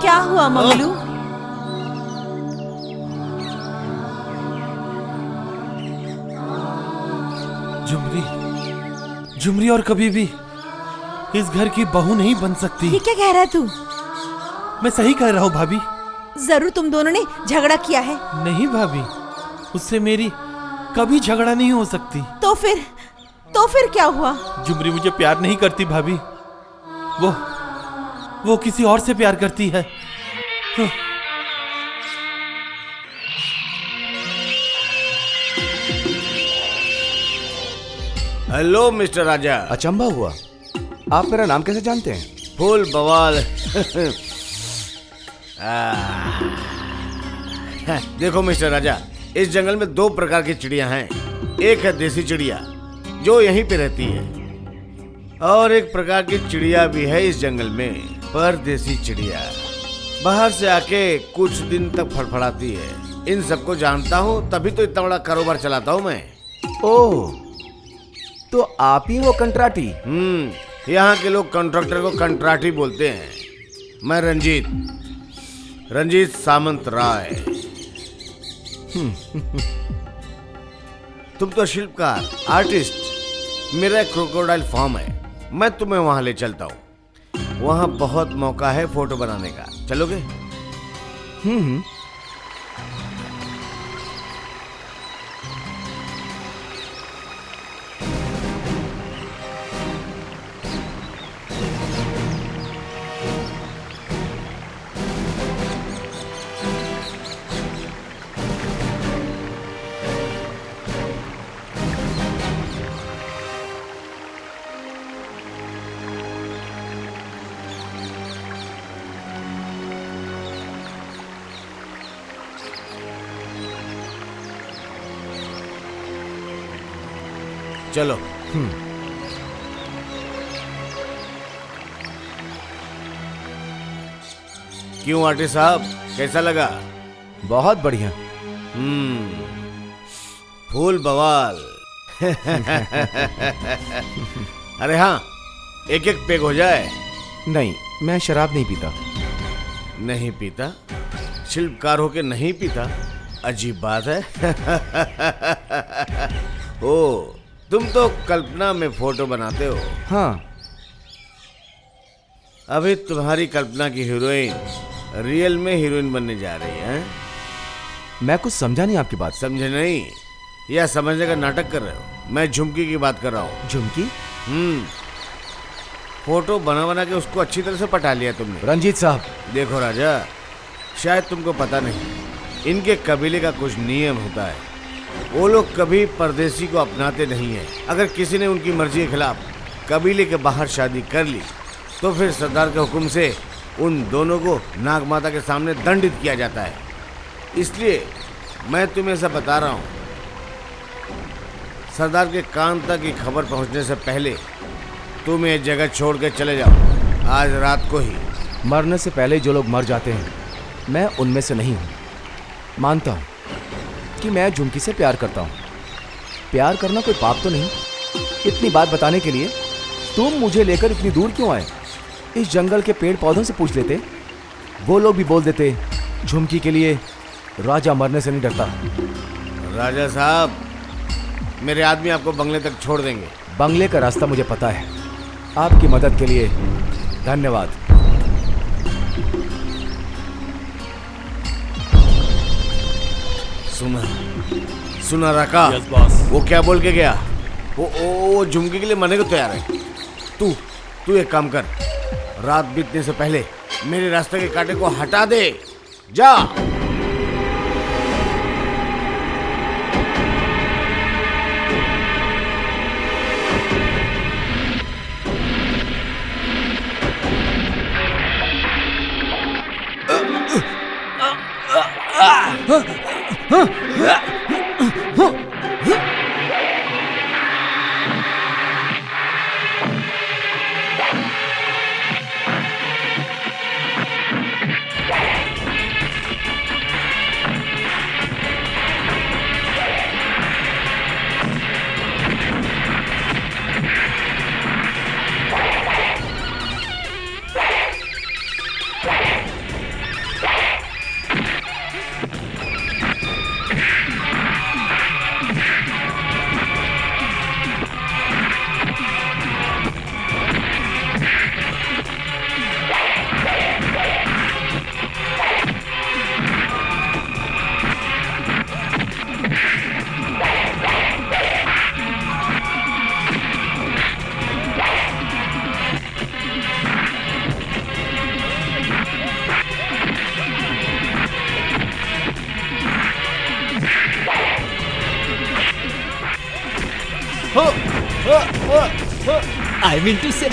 क्या हुआ मंगलू? झुमरी, झुमरी और कभी भी इस घर की बहू नहीं बन सकती। ये क्या कह रहा है तू? मैं सही कह रहा हूँ भाभी। जरूर तुम दोनों ने झगड़ा किया है। नहीं भाभी, उससे मेरी कभी झगड़ा नहीं हो सकती। तो फिर क्या हुआ? झुमरी मुझे प्यार नहीं करती भाभी। वो किसी और से प्यार करती है। हेलो मिस्टर राजा। अचंभा हुआ, आप मेरा नाम कैसे जानते हैं? फूल बवाल। देखो मिस्टर राजा, इस जंगल में दो प्रकार की चिड़िया हैं। एक है देसी चिड़िया जो यहीं पे रहती है, और एक प्रकार की चिड़िया भी है इस जंगल में, परदेसी चिड़िया। बाहर से आके कुछ दिन तक फड़फड़ाती है। इन सबको जानता हूँ, तभी तो इतना बड़ा कारोबार चलाता हूँ मैं। ओह, तो आप ही वो कंट्राटी? यहाँ के लोग कॉन्ट्रैक्टर को कंट्राटी बोलते हैं। मैं रंजीत सामंत राय। तुम तो शिल्पकार, आर्टिस्ट। मेरा एक क्रोकोडाइल फार्म है, मैं तुम्हें वहां ले चलता हूँ। वहां बहुत मौका है फोटो बनाने का, चलोगे? चलो। क्यों आर्टिस्ट साहब, कैसा लगा? बहुत बढ़िया। फूल बवाल। अरे हाँ, एक एक पेग हो जाए। नहीं, मैं शराब नहीं पीता। नहीं पीता? शिल्पकार होके नहीं पीता? अजीब बात है। ओ, तुम तो कल्पना में फोटो बनाते हो। हाँ। अभी तुम्हारी कल्पना की हीरोइन रियल में हीरोइन बनने जा रही है। मैं कुछ समझा नहीं आपकी बात। समझे नहीं या समझने का नाटक कर रहे हो? मैं झुमकी की बात कर रहा हूँ। झुमकी? फोटो बना बना के उसको अच्छी तरह से पटा लिया तुमने। रंजीत साहब, देखो राजा, शायद तुमको पता नहीं, इनके कबीले का कुछ नियम होता है। वो लोग कभी परदेसी को अपनाते नहीं है। अगर किसी ने उनकी मर्जी के खिलाफ कबीले के बाहर शादी कर ली तो फिर सरदार के हुक्म से उन दोनों को नाग माता के सामने दंडित किया जाता है। इसलिए मैं तुम्हें सब बता रहा हूँ। सरदार के कान तक ये खबर पहुँचने से पहले तुम ये जगह छोड़ के चले जाओ, आज रात को ही। मरने से पहले जो लोग मर जाते हैं, मैं उनमें से नहीं हूँ। मानता हूँ कि मैं झुमकी से प्यार करता हूँ। प्यार करना कोई पाप तो नहीं। इतनी बात बताने के लिए तुम मुझे लेकर इतनी दूर क्यों आए? इस जंगल के पेड़ पौधों से पूछ लेते वो लोग भी बोल देते झुमकी के लिए राजा मरने से नहीं डरता। राजा साहब, मेरे आदमी आपको बंगले तक छोड़ देंगे। बंगले का रास्ता मुझे पता है। आपकी मदद के लिए धन्यवाद। सुना रखा? Yes boss. वो क्या बोल के गया? वो झुमकी के लिए मरने को तैयार है। तू एक काम कर, रात बीतने से पहले मेरे रास्ते के कांटे को हटा दे। जा। I mean to say,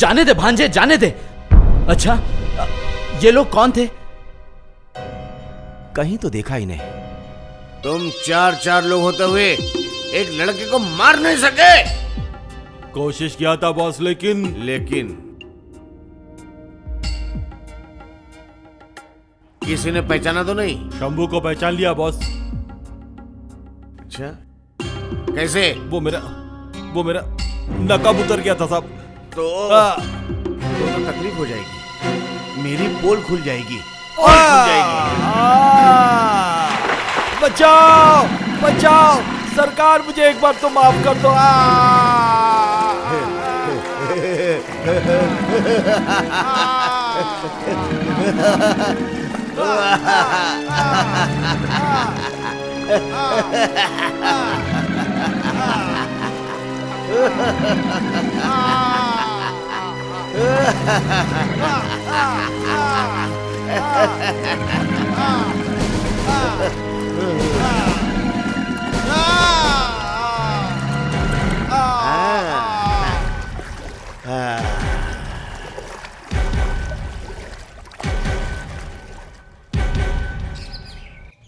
जाने दे भांजे, जाने दे। अच्छा, ये लोग कौन थे? कहीं तो देखा ही नहीं। तुम चार लोग होते हुए एक लड़के को मार नहीं सके। कोशिश किया था बॉस, लेकिन किसी ने पहचाना तो नहीं? शंभू को पहचान लिया बॉस। अच्छा, कैसे? वो मेरा नकाब उतर गया था साहब। तो तकलीफ हो जाएगी, मेरी पोल खुल जाएगी। बचाओ बचाओ, सरकार मुझे एक बार तो माफ कर दो।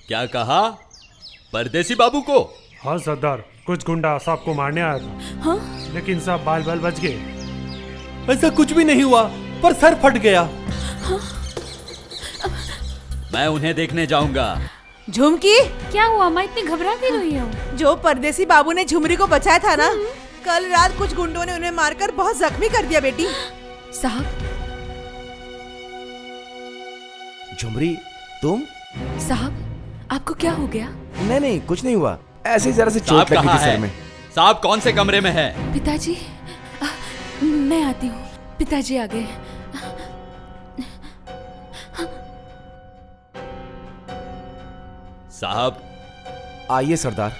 क्या कहा? परदेसी बाबू को? हाँ सरदार, कुछ गुंडा साहब को मारने आया था। हाँ? लेकिन सब बाल बाल बच गए। ऐसा कुछ भी नहीं हुआ, पर सर फट गया। मैं उन्हें देखने जाऊंगा। झुमकी, क्या हुआ? मैं इतनी घबरा क्यों रही हूँ? जो परदेसी बाबू ने झुमरी को बचाया था ना, कल रात कुछ गुंडों ने उन्हें मारकर बहुत जख्मी कर दिया बेटी। साहब, झुमरी, तुम? साहब, आपको क्या हो गया? नहीं, कुछ नहीं हुआ। ऐसे ही जरा से साहब चोट लगी कहाँ थी है? सर में। साहब कौन से कमरे में है? पिताजी, मैं आती हूँ। पिताजी आ गए। साहब आइए सरदार।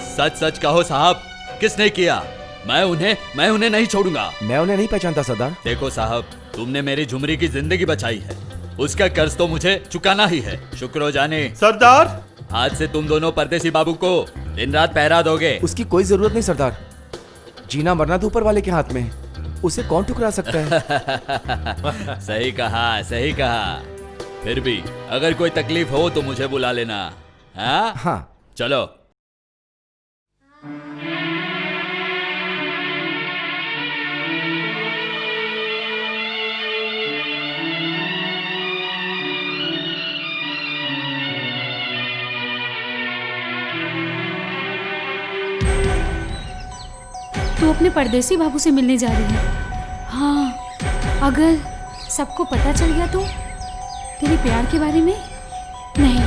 सच सच कहो साहब, किसने किया? मैं उन्हें नहीं छोड़ूंगा। मैं उन्हें नहीं पहचानता सरदार। देखो साहब, तुमने मेरी झुमरी की जिंदगी बचाई है, उसका कर्ज तो मुझे चुकाना ही है। शुक्र हो जाने। सरदार, आज से तुम दोनों परदेसी बाबू को दिन रात पहरा दोगे। उसकी कोई जरूरत नहीं सरदार। जीना मरना तो ऊपर वाले के हाथ में है, उसे कौन ठुकरा सकता है। सही कहा, सही कहा। फिर भी अगर कोई तकलीफ हो तो मुझे बुला लेना। हाँ, चलो। तू अपने परदेसी बाबू से मिलने जा रही है। हाँ, अगर सबको पता चल गया तो तेरे प्यार के बारे में? नहीं।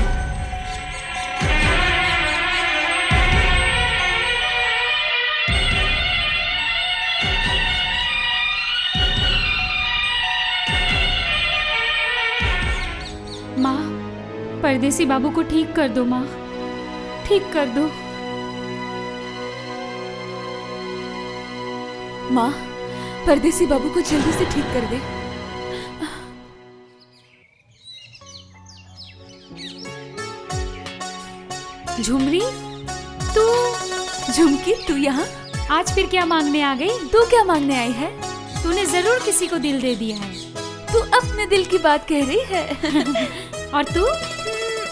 माँ, परदेसी बाबू को ठीक कर दो माँ, ठीक कर दो। माँ, परदेसी बाबू को जल्दी से ठीक कर दे। झुमरी, तू? झुमकी, तू यहाँ? आज फिर क्या मांगने आ गई? तू क्या मांगने आई है? तूने जरूर किसी को दिल दे दिया है। तू अपने दिल की बात कह रही है। और तू?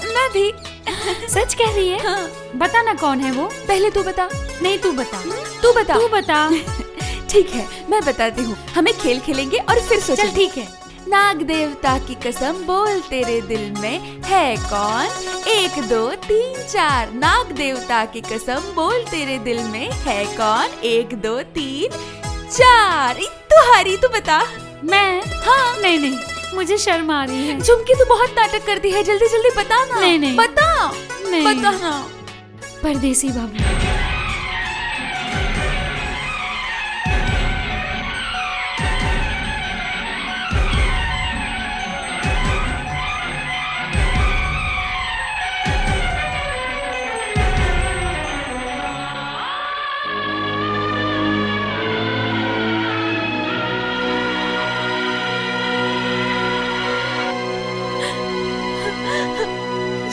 मैं भी। सच कह रही है? हाँ। बता ना कौन है वो। पहले तू बता। नहीं, तू बता। तू बता। तू बता। ठीक है, मैं बताती हूँ। हमें खेल खेलेंगे और फिर सोचेंगे। चल ठीक है। नाग देवता की कसम बोल, तेरे दिल में है कौन? 1 2 3 4। नाग देवता की कसम बोल, तेरे दिल में है कौन? 1 2 3 4। तू हारी, तू बता। मैं? हाँ। नहीं, मुझे शर्म आ रही है। झुमकी, तू बहुत नाटक करती है, जल्दी जल्दी बता ना। नहीं। बता। नहीं। बता ना। परदेसी बाबू।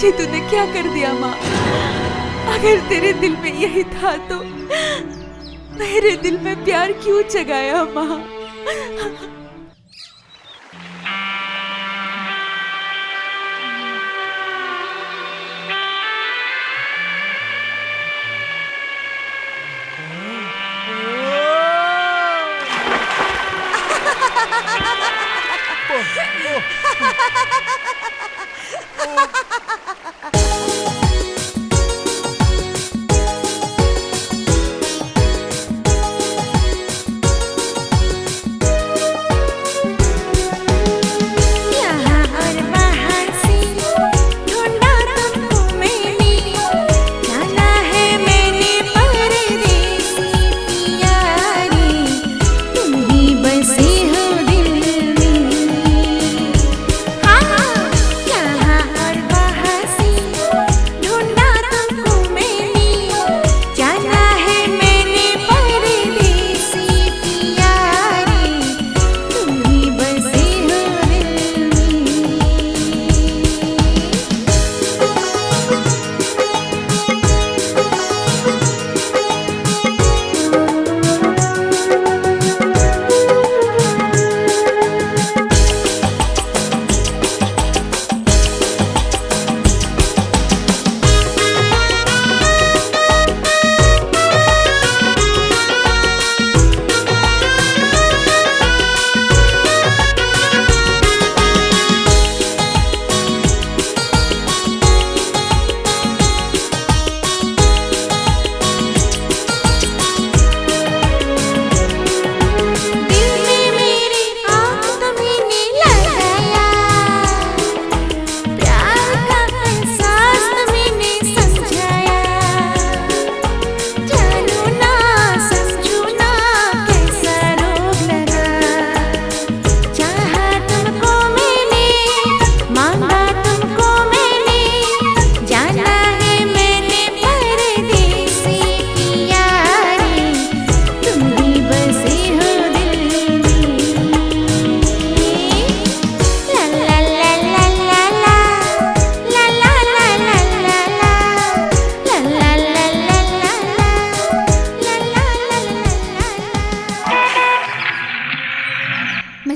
ये तूने क्या कर दिया माँ? अगर तेरे दिल में यही था तो मेरे दिल में प्यार क्यों जगाया माँ?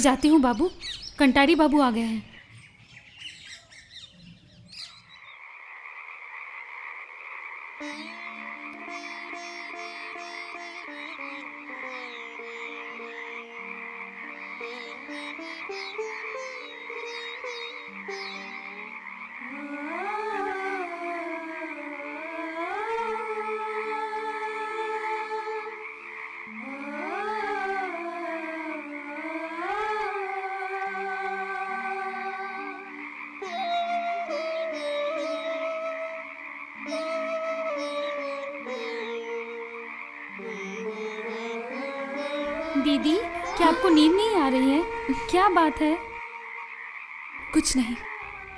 जाती हूँ बाबू, कंटारी बाबू आ गए हैं। दीदी, क्या आपको नींद नहीं आ रही है? क्या बात है? कुछ नहीं।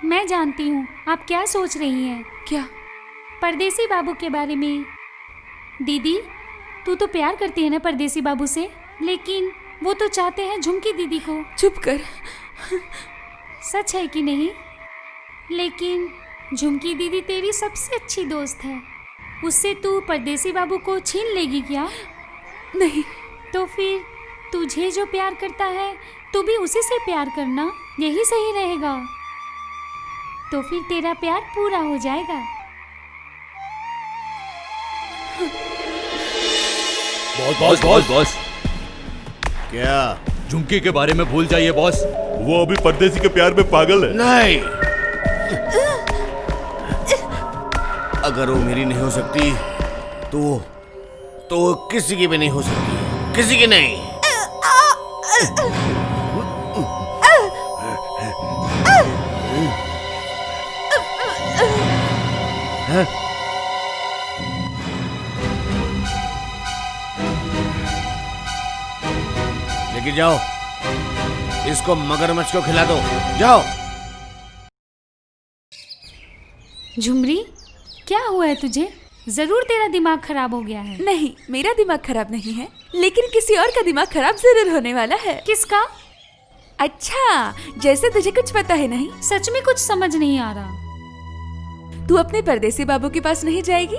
मैं जानती हूँ आप क्या सोच रही हैं। क्या? परदेसी बाबू के बारे में। दीदी, तू तो प्यार करती है ना परदेसी बाबू से, लेकिन वो तो चाहते हैं झुमकी दीदी को। चुप कर। सच है कि नहीं? लेकिन झुमकी दीदी तेरी सबसे अच्छी दोस्त है, उससे तू परदेसी बाबू को छीन लेगी क्या? नहीं। तो फिर तुझे जो प्यार करता है तू भी उसी से प्यार करना, यही सही रहेगा। तो फिर तेरा प्यार पूरा हो जाएगा। बॉस बॉस बॉस, क्या? झुमकी के बारे में भूल जाइए बॉस। वो अभी परदेसी के प्यार में पागल है। नहीं, अगर वो मेरी नहीं हो सकती तो किसी की भी नहीं हो सकती, किसी की नहीं। लेके जाओ, इसको मगरमच्छ को खिला दो, जाओ। झुमरी, क्या हुआ है तुझे? जरूर तेरा दिमाग खराब हो गया है। नहीं, मेरा दिमाग खराब नहीं है, लेकिन किसी और का दिमाग खराब जरूर होने वाला है। किसका? अच्छा, जैसे तुझे कुछ पता है नहीं। सच में कुछ समझ नहीं आ रहा। तू अपने परदेसी बाबू के पास नहीं जाएगी?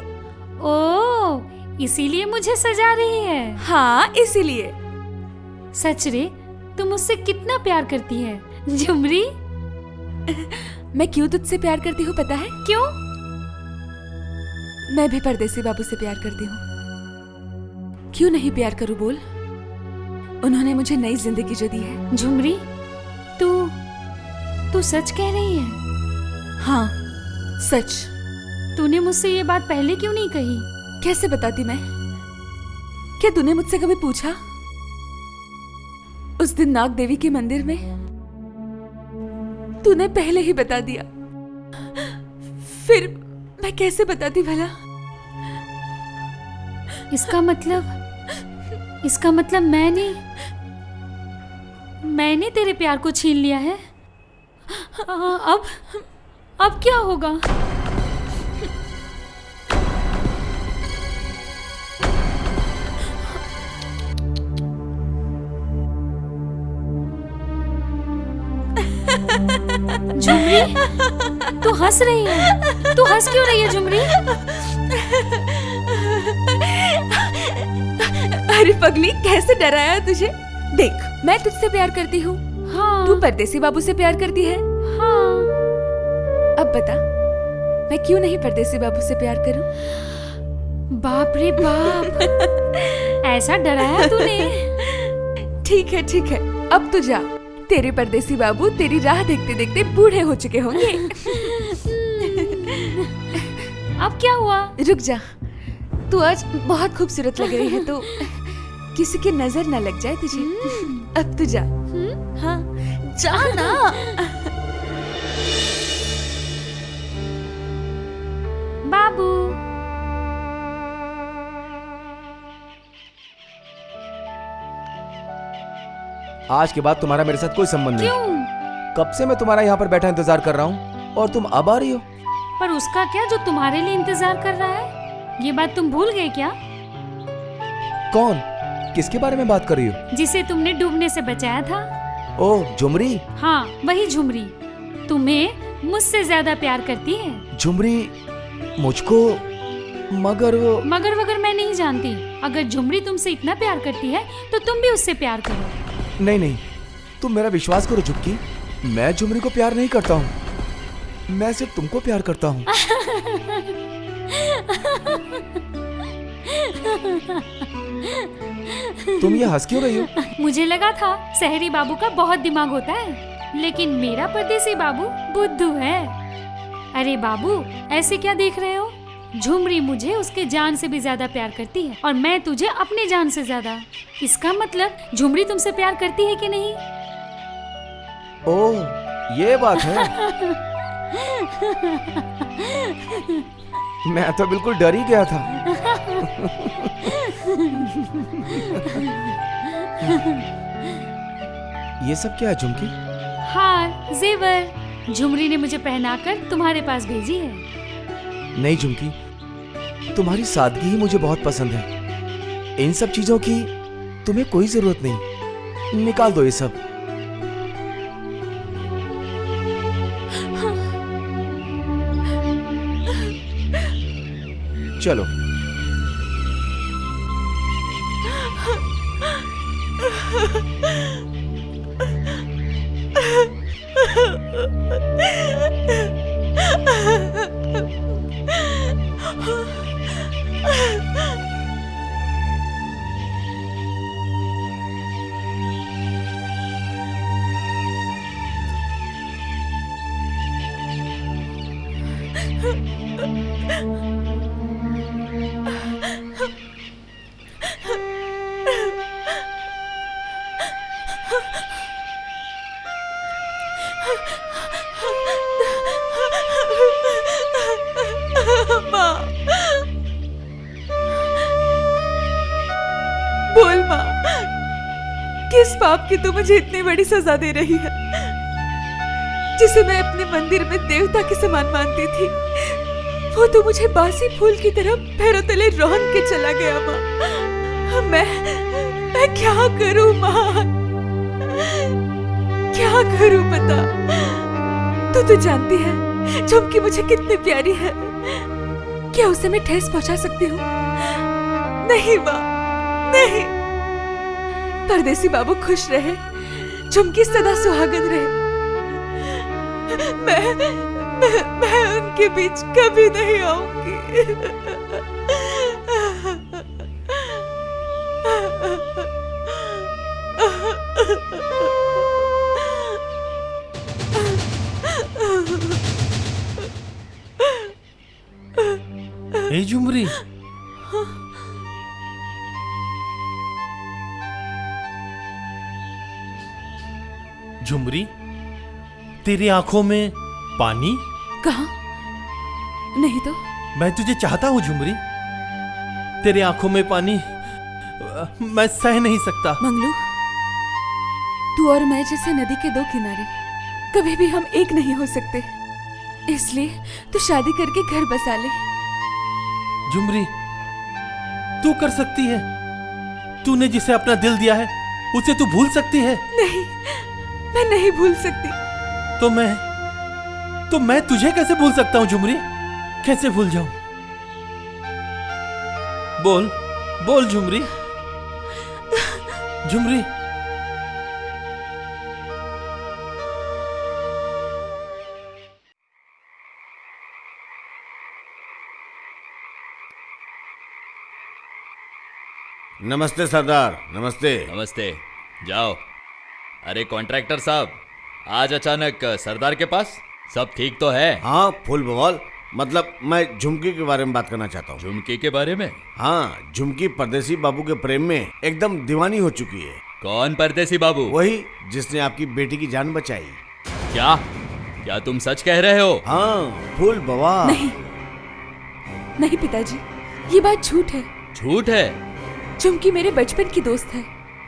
ओह, इसीलिए मुझे सजा रही है। हाँ, इसीलिए। सच रे, तुम मुझसे कितना प्यार करती है झुमरी। मैं क्यों तुझसे प्यार करती हूँ पता है? क्यों? मैं भी परदेसी बाबू से प्यार करती हूँ। क्यों नहीं प्यार करूँ बोल? उन्होंने मुझे नई जिंदगी जो दी है। झुमरी, तू सच कह रही है? हाँ, सच। तूने मुझसे ये बात पहले क्यों नहीं कही? कैसे बताती मैं? क्या तूने मुझसे कभी पूछा? उस दिन नाग देवी के मंदिर में तूने पहले ही बता दिया, फिर मैं कैसे बताती भला? इसका मतलब मैंने तेरे प्यार को छीन लिया है। अब क्या होगा? झुमरी, तू हंस रही है। तू हंस क्यों रही है झुमरी? अरे पगली, कैसे डराया तुझे? देख, मैं तुझसे प्यार करती हूँ। हाँ। तू परदेसी बाबू से प्यार करती है। हाँ। अब बता, मैं क्यों नहीं परदेसी बाबू से प्यार करूं? बाप रे बाप, ऐसा डराया तूने? ठीक है, अब तू जा। तेरे परदेसी बाबू तेरी राह देखते देखते बूढ़े हो चुके होंगे। अब क्या हुआ? रुक जा, तू आज बहुत खूबसूरत लग रही है, तो किसी की नजर न लग जाए तुझे। अब तू जा। हाँ, जा ना। बाबू, आज के बाद तुम्हारा मेरे साथ कोई संबंध नहीं। क्यों? कब से मैं तुम्हारा यहाँ पर बैठा इंतजार कर रहा हूँ और तुम अब आ रही हो। पर उसका क्या जो तुम्हारे लिए इंतजार कर रहा है? ये बात तुम भूल गए क्या? कौन? किसके बारे में बात कर रही हो? जिसे तुमने डूबने से बचाया था। ओह, झुमरी। हाँ, वही झुमरी। तुम्हें मुझसे ज्यादा प्यार करती है। झुमरी मुझको? मगर वगर मैं नहीं जानती। अगर झुमरी तुमसे इतना प्यार करती है तो तुम भी उससे प्यार करो। नहीं, तुम मेरा विश्वास करो झुमकी, मैं झुमरी को प्यार नहीं करता हूँ, मैं सिर्फ तुमको प्यार करता हूँ। तुम ये हंस क्यों रही हो? मुझे लगा था शहरी बाबू का बहुत दिमाग होता है, लेकिन मेरा परदेसी बाबू बुद्धू है। अरे बाबू, ऐसे क्या देख रहे हो? झुमरी मुझे उसके जान से भी ज्यादा प्यार करती है और मैं तुझे अपनी जान से ज्यादा। इसका मतलब झुमरी तुमसे प्यार करती है कि नहीं? ओह, ये बात है। मैं तो बिल्कुल डर ही गया था। ये सब क्या है झुमकी? हार, जेवर झुमरी ने मुझे पहनाकर तुम्हारे पास भेजी है। नहीं झुमकी, तुम्हारी सादगी ही मुझे बहुत पसंद है। इन सब चीजों की तुम्हें कोई जरूरत नहीं। निकाल दो ये सब। चलो। बोल माँ, किस पाप की तू मुझे इतनी बड़ी सजा दे रही है? जिसे मैं अपने मंदिर में देवता के समान मानती थी, वो तो मुझे बासी फूल की तरह पैरों तले रौंद के चला गया माँ। मैं क्या करूँ माँ, क्या करूँ बता? तू जानती है झुमकी मुझे कितनी प्यारी है। क्या उसे मैं ठेस पहुंचा सकती हूँ? नहीं माँ, नहीं। परदेसी बाबू खुश रहे, झुमकी सदा सुहागन रहे। मैं उनके बीच कभी नहीं आऊंगी। ए झुमरी, झुमरी, तेरी आंखों में पानी? कहाँ? नहीं तो। मैं तुझे चाहता हूँ झुमरी, तेरी आंखों में पानी मैं सह नहीं सकता। मंगलू, तू और मैं जैसे नदी के दो किनारे, कभी भी हम एक नहीं हो सकते। इसलिए तू शादी करके घर बसा ले। झुमरी, तू कर सकती है। तूने जिसे अपना दिल दिया है उसे तू भूल सकती है? नहीं, मैं नहीं भूल सकती। तो मैं तुझे कैसे भूल सकता हूँ झुमरी? कैसे भूल जाऊं? बोल बोल झुमरी, झुमरी। नमस्ते सरदार, नमस्ते। नमस्ते, जाओ। अरे कॉन्ट्रैक्टर साहब, आज अचानक सरदार के पास? सब ठीक तो है? हाँ फुल बवाल। मतलब मैं झुमकी के बारे में बात करना चाहता हूँ। झुमकी के बारे में? हाँ, झुमकी परदेसी बाबू के प्रेम में एकदम दीवानी हो चुकी है। कौन परदेसी बाबू? वही जिसने आपकी बेटी की जान बचाई। क्या क्या तुम सच कह रहे हो? हाँ फुल बवाल। नहीं नहीं पिताजी, ये बात झूठ है। झूठ है? झुमकी मेरे बचपन की दोस्त है।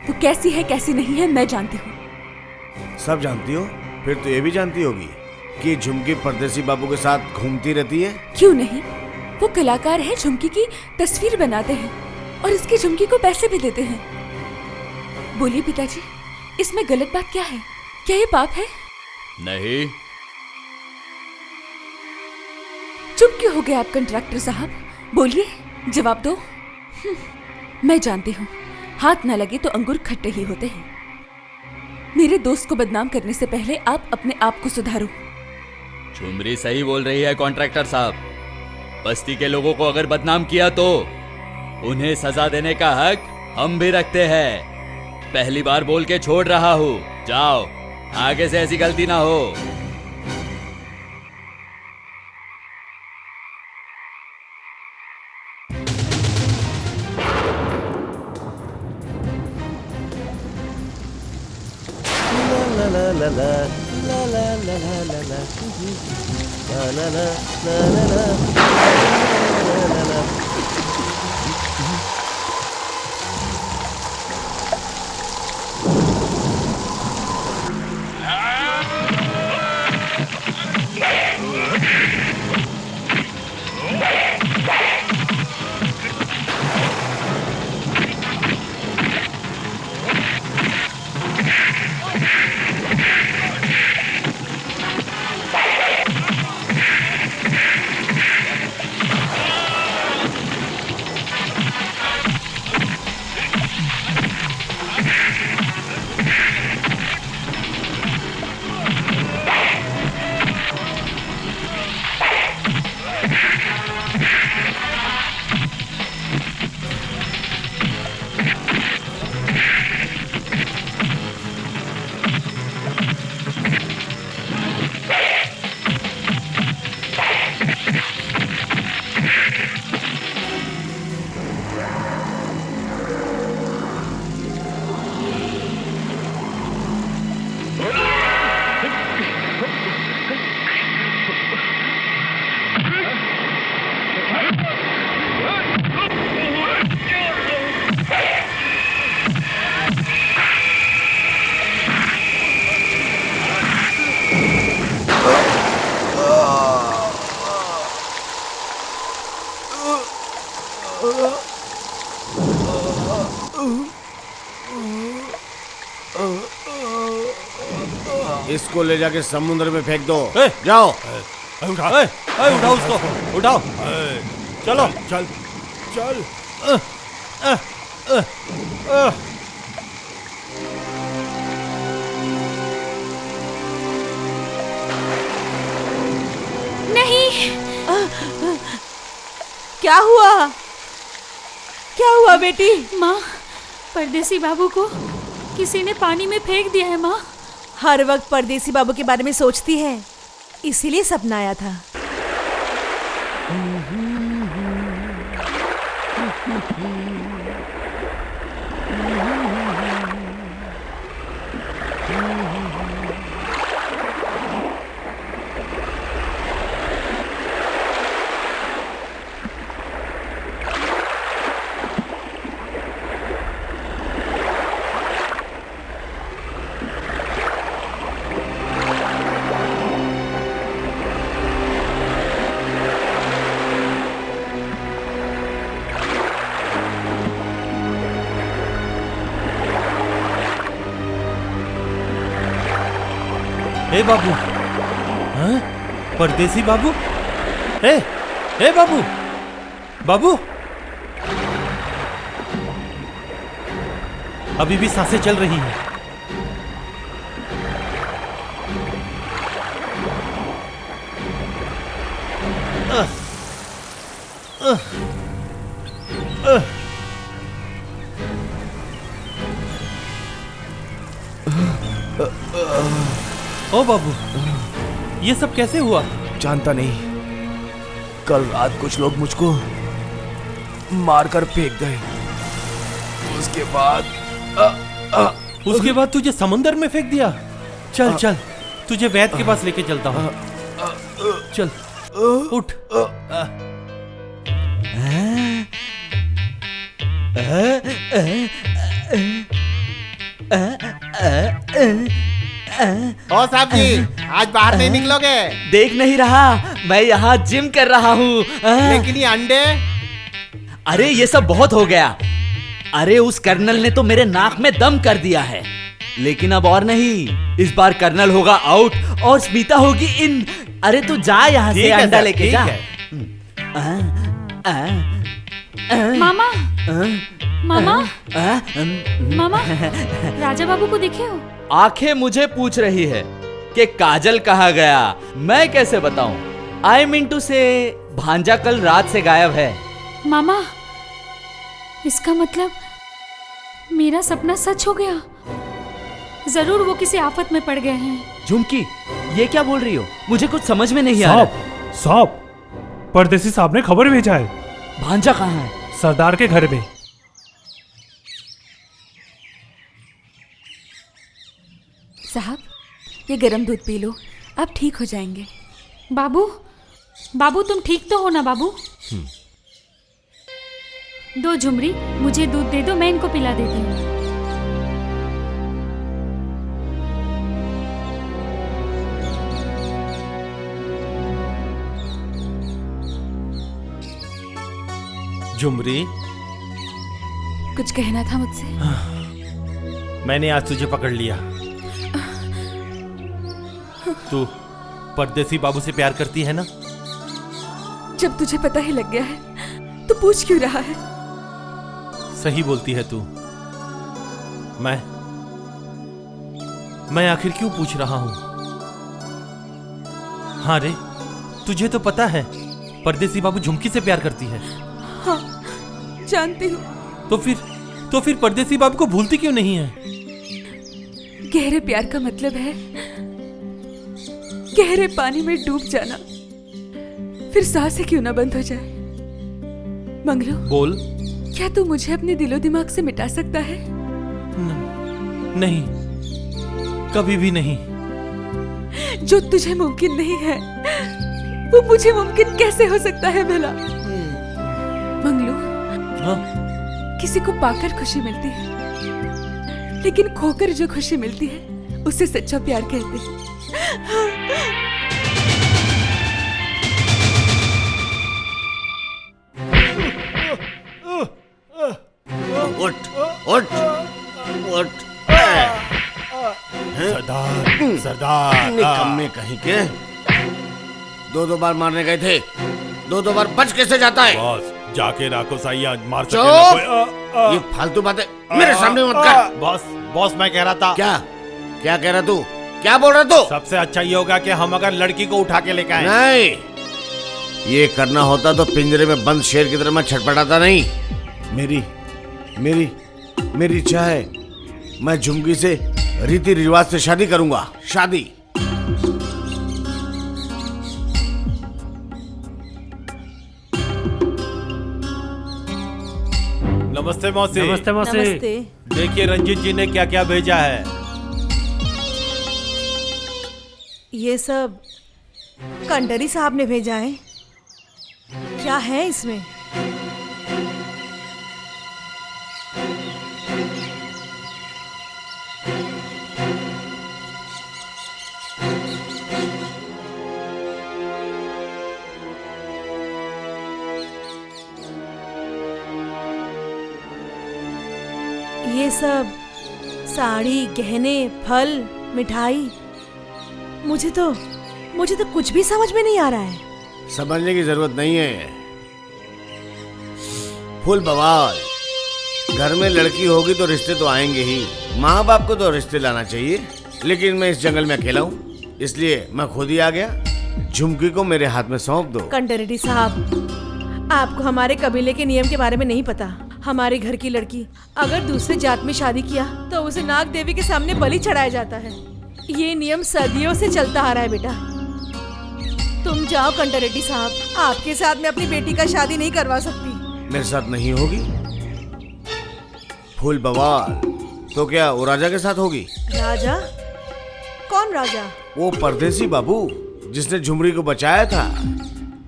वो कैसी है कैसी नहीं है मैं जानती हूँ। सब जानती हो? फिर तो ये भी जानती होगी कि झुमकी परदेसी बाबू के साथ घूमती रहती है। क्यों नहीं, वो कलाकार है, झुमकी की तस्वीर बनाते हैं और इसकी झुमकी को पैसे भी देते हैं। बोलिए पिताजी, इसमें गलत बात क्या है? क्या ये पाप है? नहीं। चुप क्यों हो गए आप कंट्रैक्टर साहब? बोलिए, जवाब दो। मैं जानती हूँ हाथ न लगे तो अंगूर खट्टे ही होते हैं। मेरे दोस्त को बदनाम करने से पहले आप अपने आप को सुधारो। झुमरी सही बोल रही है कॉन्ट्रैक्टर साहब। बस्ती के लोगों को अगर बदनाम किया तो उन्हें सजा देने का हक हम भी रखते हैं। पहली बार बोल के छोड़ रहा हूँ, जाओ, आगे से ऐसी गलती ना हो। इसको ले जाके समुद्र में फेंक दो। जाओ। उठाओ उसको, उठाओ। चलो, चल चल। नहीं। क्या हुआ? क्या हुआ बेटी? माँ, परदेसी बाबू को किसी ने पानी में फेंक दिया है माँ। हर वक्त परदेसी बाबू के बारे में सोचती है, इसीलिए सपना आया था। ए बाबू, हाँ? परदेसी बाबू? ए बाबू, बाबू, अभी भी सांसें चल रही हैं। ओ बाबू, ये सब कैसे हुआ? जानता नहीं। कल रात कुछ लोग मुझको मारकर फेंक गए। उसके बाद तुझे समंदर में फेंक दिया? चल चल, तुझे वैद्य के पास लेके चलता हूँ। चल, उठ। ओ साहब जी, आज बाहर नहीं निकलोगे? देख नहीं रहा, मैं यहाँ जिम कर रहा हूँ। लेकिन ये अंडे? अरे ये सब बहुत हो गया। अरे उस कर्नल ने तो मेरे नाक में दम कर दिया है, लेकिन अब और नहीं। इस बार कर्नल होगा आउट और स्मिता होगी इन। अरे तू जा यहाँ से, अंडा लेके जा। मामा, मामा मामा राजा बाबू को देखे हो? आंखें मुझे पूछ रही है कि काजल कहाँ गया, मैं कैसे बताऊं? आई मीन टू से भांजा कल रात से गायब है। मामा इसका मतलब मेरा सपना सच हो गया। जरूर वो किसी आफत में पड़ गए हैं। झुमकी, ये क्या बोल रही हो? मुझे कुछ समझ में नहीं आ रहा। सांप परदेसी साहब ने खबर भेजा है। भांजा कहाँ है? सरदार के घर में। साहब, ये गरम दूध पी लो, आप ठीक हो जाएंगे। बाबू बाबू तुम ठीक तो हो ना बाबू? दो झुमरी मुझे दूध दे दो, मैं इनको पिला देती हूँ। झुमरी, कुछ कहना था मुझसे? मैंने आज तुझे पकड़ लिया। तू परदेसी बाबू से प्यार करती है ना? जब तुझे पता ही लग गया है तो पूछ क्यों रहा है? सही बोलती है तू। मैं आखिर क्यों पूछ रहा हूं? हाँ रे, तुझे तो पता है परदेसी बाबू झुमकी से प्यार करती है। हाँ, जानती हूँ। तो फिर परदेसी बाबू को भूलती क्यों नहीं है? गहरे प्यार का मतलब है गहरे पानी में डूब जाना, फिर सांसें क्यों ना बंद हो जाए। मंगलू, बोल। क्या तू मुझे अपने दिलो दिमाग से मिटा सकता है? नहीं, कभी भी नहीं। जो तुझे मुमकिन नहीं है वो मुझे मुमकिन कैसे हो सकता है भला? मंगलू, हाँ? किसी को पाकर खुशी मिलती है, लेकिन खोकर जो खुशी मिलती है उसे सच्चा प्यार कहते हैं। उठ उठ उठ। सरदार निकम्मे कहीं के। दो बार मारने गए थे, दो बार बच कैसे जाता है? बॉस, जाके राको साइया मार चुप! सके। ये फालतू बातें मेरे सामने मत कर। बॉस मैं कह रहा था। क्या कह रहा तू? क्या बोल रहा तू? सबसे अच्छा ये होगा कि हम अगर लड़की को उठा के लेकर आए। नहीं, ये करना होता तो पिंजरे में बंद शेर की तरह मैं छटपटाता नहीं। मेरी इच्छा है, मैं झुमकी से रीति रिवाज से शादी करूंगा। शादी। नमस्ते मौसी। नमस्ते मौसी। नमस्ते। देखिए रंजीत जी ने क्या क्या भेजा है। ये सब कंडरी साहब ने भेजा है। क्या है इसमें? ये सब साड़ी, गहने, फल, मिठाई। मुझे तो कुछ भी समझ में नहीं आ रहा है। समझने की जरूरत नहीं है। फुल बवाल। घर में लड़की होगी तो रिश्ते तो आएंगे ही। माँ बाप को तो रिश्ते लाना चाहिए, लेकिन मैं इस जंगल में अकेला हूँ, इसलिए मैं खुद ही आ गया। झुमकी को मेरे हाथ में सौंप दो। कंडरेड्डी साहब, आपको हमारे कबीले के नियम के बारे में नहीं पता। हमारे घर की लड़की अगर दूसरे जात में शादी किया तो उसे नाग देवी के सामने बलि चढ़ाया जाता है। ये नियम सदियों से चलता आ रहा है बेटा। तुम जाओ कंडरेड्डी साहब, आपके साथ मैं अपनी बेटी का शादी नहीं करवा सकती। मेरे साथ नहीं होगी? फुल बवाल। तो क्या वो राजा के साथ होगी? राजा? कौन राजा? वो परदेसी बाबू जिसने झुमरी को बचाया था,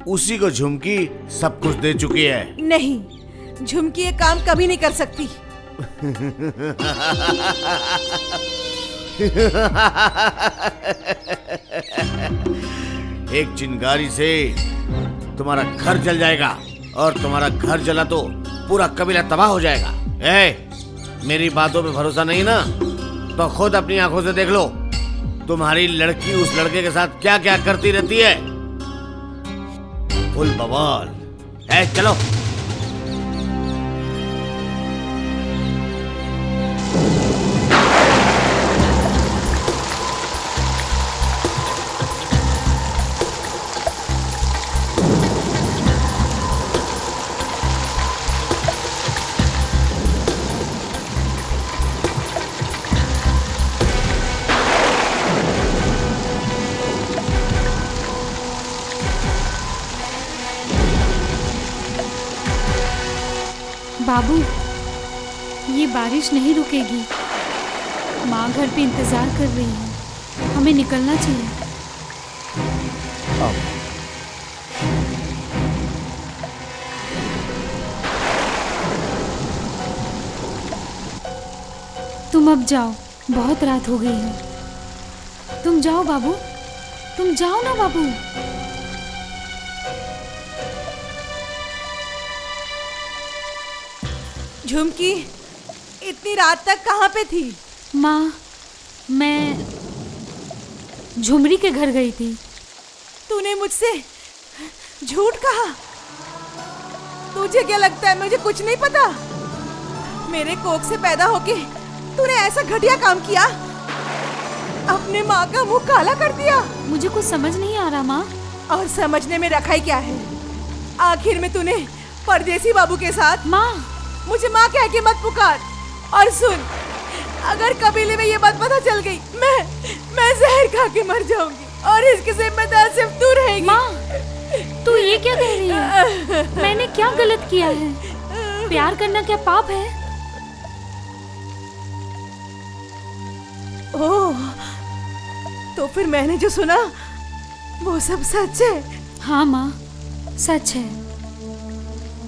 उसी को झुमकी सब कुछ दे चुकी है। नहीं, झुमकी ये काम कभी नहीं कर सकती। एक चिंगारी से तुम्हारा घर जल जाएगा, और तुम्हारा घर जला तो पूरा कबीला तबाह हो जाएगा। मेरी बातों पे भरोसा नहीं ना, तो खुद अपनी आंखों से देख लो तुम्हारी लड़की उस लड़के के साथ क्या क्या करती रहती है। फुल बवाल। चलो। बाबू, ये बारिश नहीं रुकेगी। माँ घर पे इंतजार कर रही है, हमें निकलना चाहिए। तुम अब जाओ, बहुत रात हो गई है। तुम जाओ बाबू, तुम जाओ ना बाबू। झुमकी, इतनी रात तक कहाँ पे थी? माँ, मैं झुमरी के घर गई थी। तूने मुझसे झूठ कहा? तुझे क्या लगता है मुझे कुछ नहीं पता? मेरे कोख से पैदा होके तूने ऐसा घटिया काम किया, अपने माँ का मुंह काला कर दिया। मुझे कुछ समझ नहीं आ रहा माँ। और समझने में रखा ही क्या है? आखिर में तूने परदेसी बाबू के साथ। माँ, मुझे माँ कह के मत पुकार। और सुन, अगर कबीले में ये बात पता चल गई, मैं जहर खा के मर जाऊंगी और इसकी जिम्मेदार सिर्फ तू रहेगी। माँ, तू ये क्या कह रही है? मैंने क्या गलत किया है? प्यार करना क्या पाप है? ओह, तो फिर मैंने जो सुना वो सब सच है? हाँ माँ, सच है।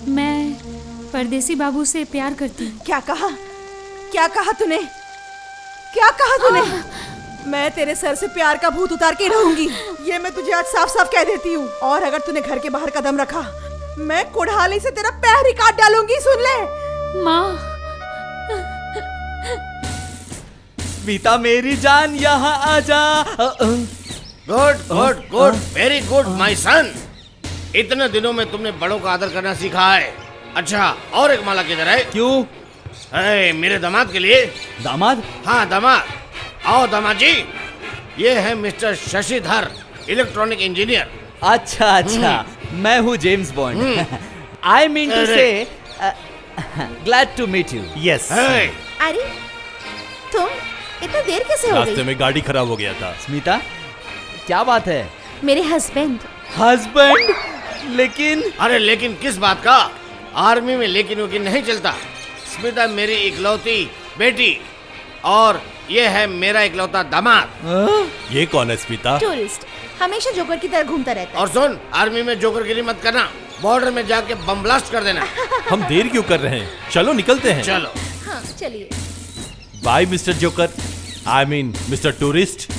मैं परदेसी बाबू से प्यार करती हूँ। क्या कहा? क्या कहा तूने? क्या कहा तूने? मैं तेरे सर से प्यार का भूत उतार के रहूंगी, ये मैं तुझे आज साफ साफ कह देती हूँ। और अगर तूने घर के बाहर कदम रखा, मैं कुल्हाड़ी से तेरा पैर ही काट डालूंगी, सुन ले। माँ, स्मिता मेरी जान यहाँ आजा। Good good good, very good my son. इतने दिनों में तुमने बड़ों का आदर करना सीखा है। अच्छा, और एक माला किधर है? क्यों? मेरे दामाद के लिए। दामाद? हाँ दामाद। आओ दामाद जी, ये है मिस्टर शशिधर, इलेक्ट्रॉनिक इंजीनियर। अच्छा अच्छा, मैं हूँ James Bond. I mean to say glad to meet you. Yes. अरे तुम इतना देर कैसे हो रास्ते गई? में गाड़ी खराब हो गया था। स्मिता, क्या बात है? मेरे हस्बैंड। हस्बैंड? लेकिन? अरे लेकिन किस बात का? आर्मी में लेकिन वकीन नहीं चलता। स्मिता मेरी इकलौती बेटी और ये है मेरा इकलौता दामाद। ये कौन है स्मिता? टूरिस्ट, हमेशा जोकर की तरह घूमता रहता है। और सुन, आर्मी में जोकरगिरी मत करना, बॉर्डर में जाके बम ब्लास्ट कर देना। हम देर क्यों कर रहे हैं? चलो निकलते हैं। चलो। हाँ चलिए। Bye mister Joker, I mean mister tourist.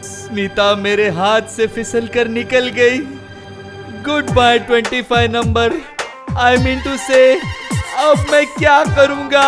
Smita मेरे हाथ से फिसल कर निकल गई। Good bye 25 number. I mean to say, अब मैं क्या करूंगा?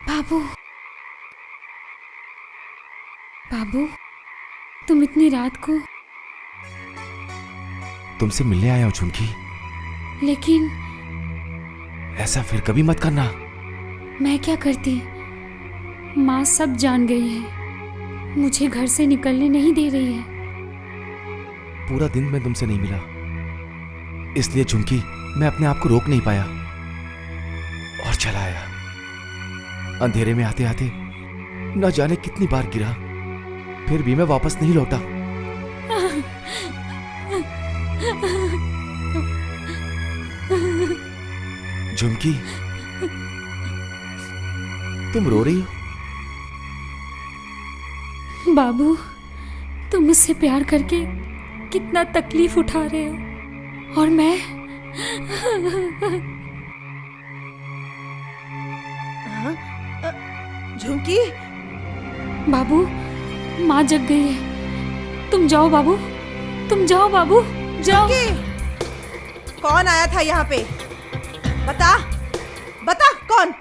बाबू, बाबू, तुम इतनी रात को? तुमसे मिलने आया हूं झुमकी। लेकिन ऐसा फिर कभी मत करना। मैं क्या करती? माँ सब जान गई है। मुझे घर से निकलने नहीं दे रही है। पूरा दिन मैं तुमसे नहीं मिला, इसलिए झुमकी मैं अपने आप को रोक नहीं पाया और चला आया। अंधेरे में आते आते न जाने कितनी बार गिरा, फिर भी मैं वापस नहीं लौटा। झुमकी, तुम रो रही हो? बाबू, तुम मुझसे प्यार करके कितना तकलीफ उठा रहे हो, और मैं झुमकी, बाबू, माँ जग गई है। तुम जाओ बाबू, तुम जाओ बाबू, जाओ। कौन आया था यहाँ पे? बता, बता कौन?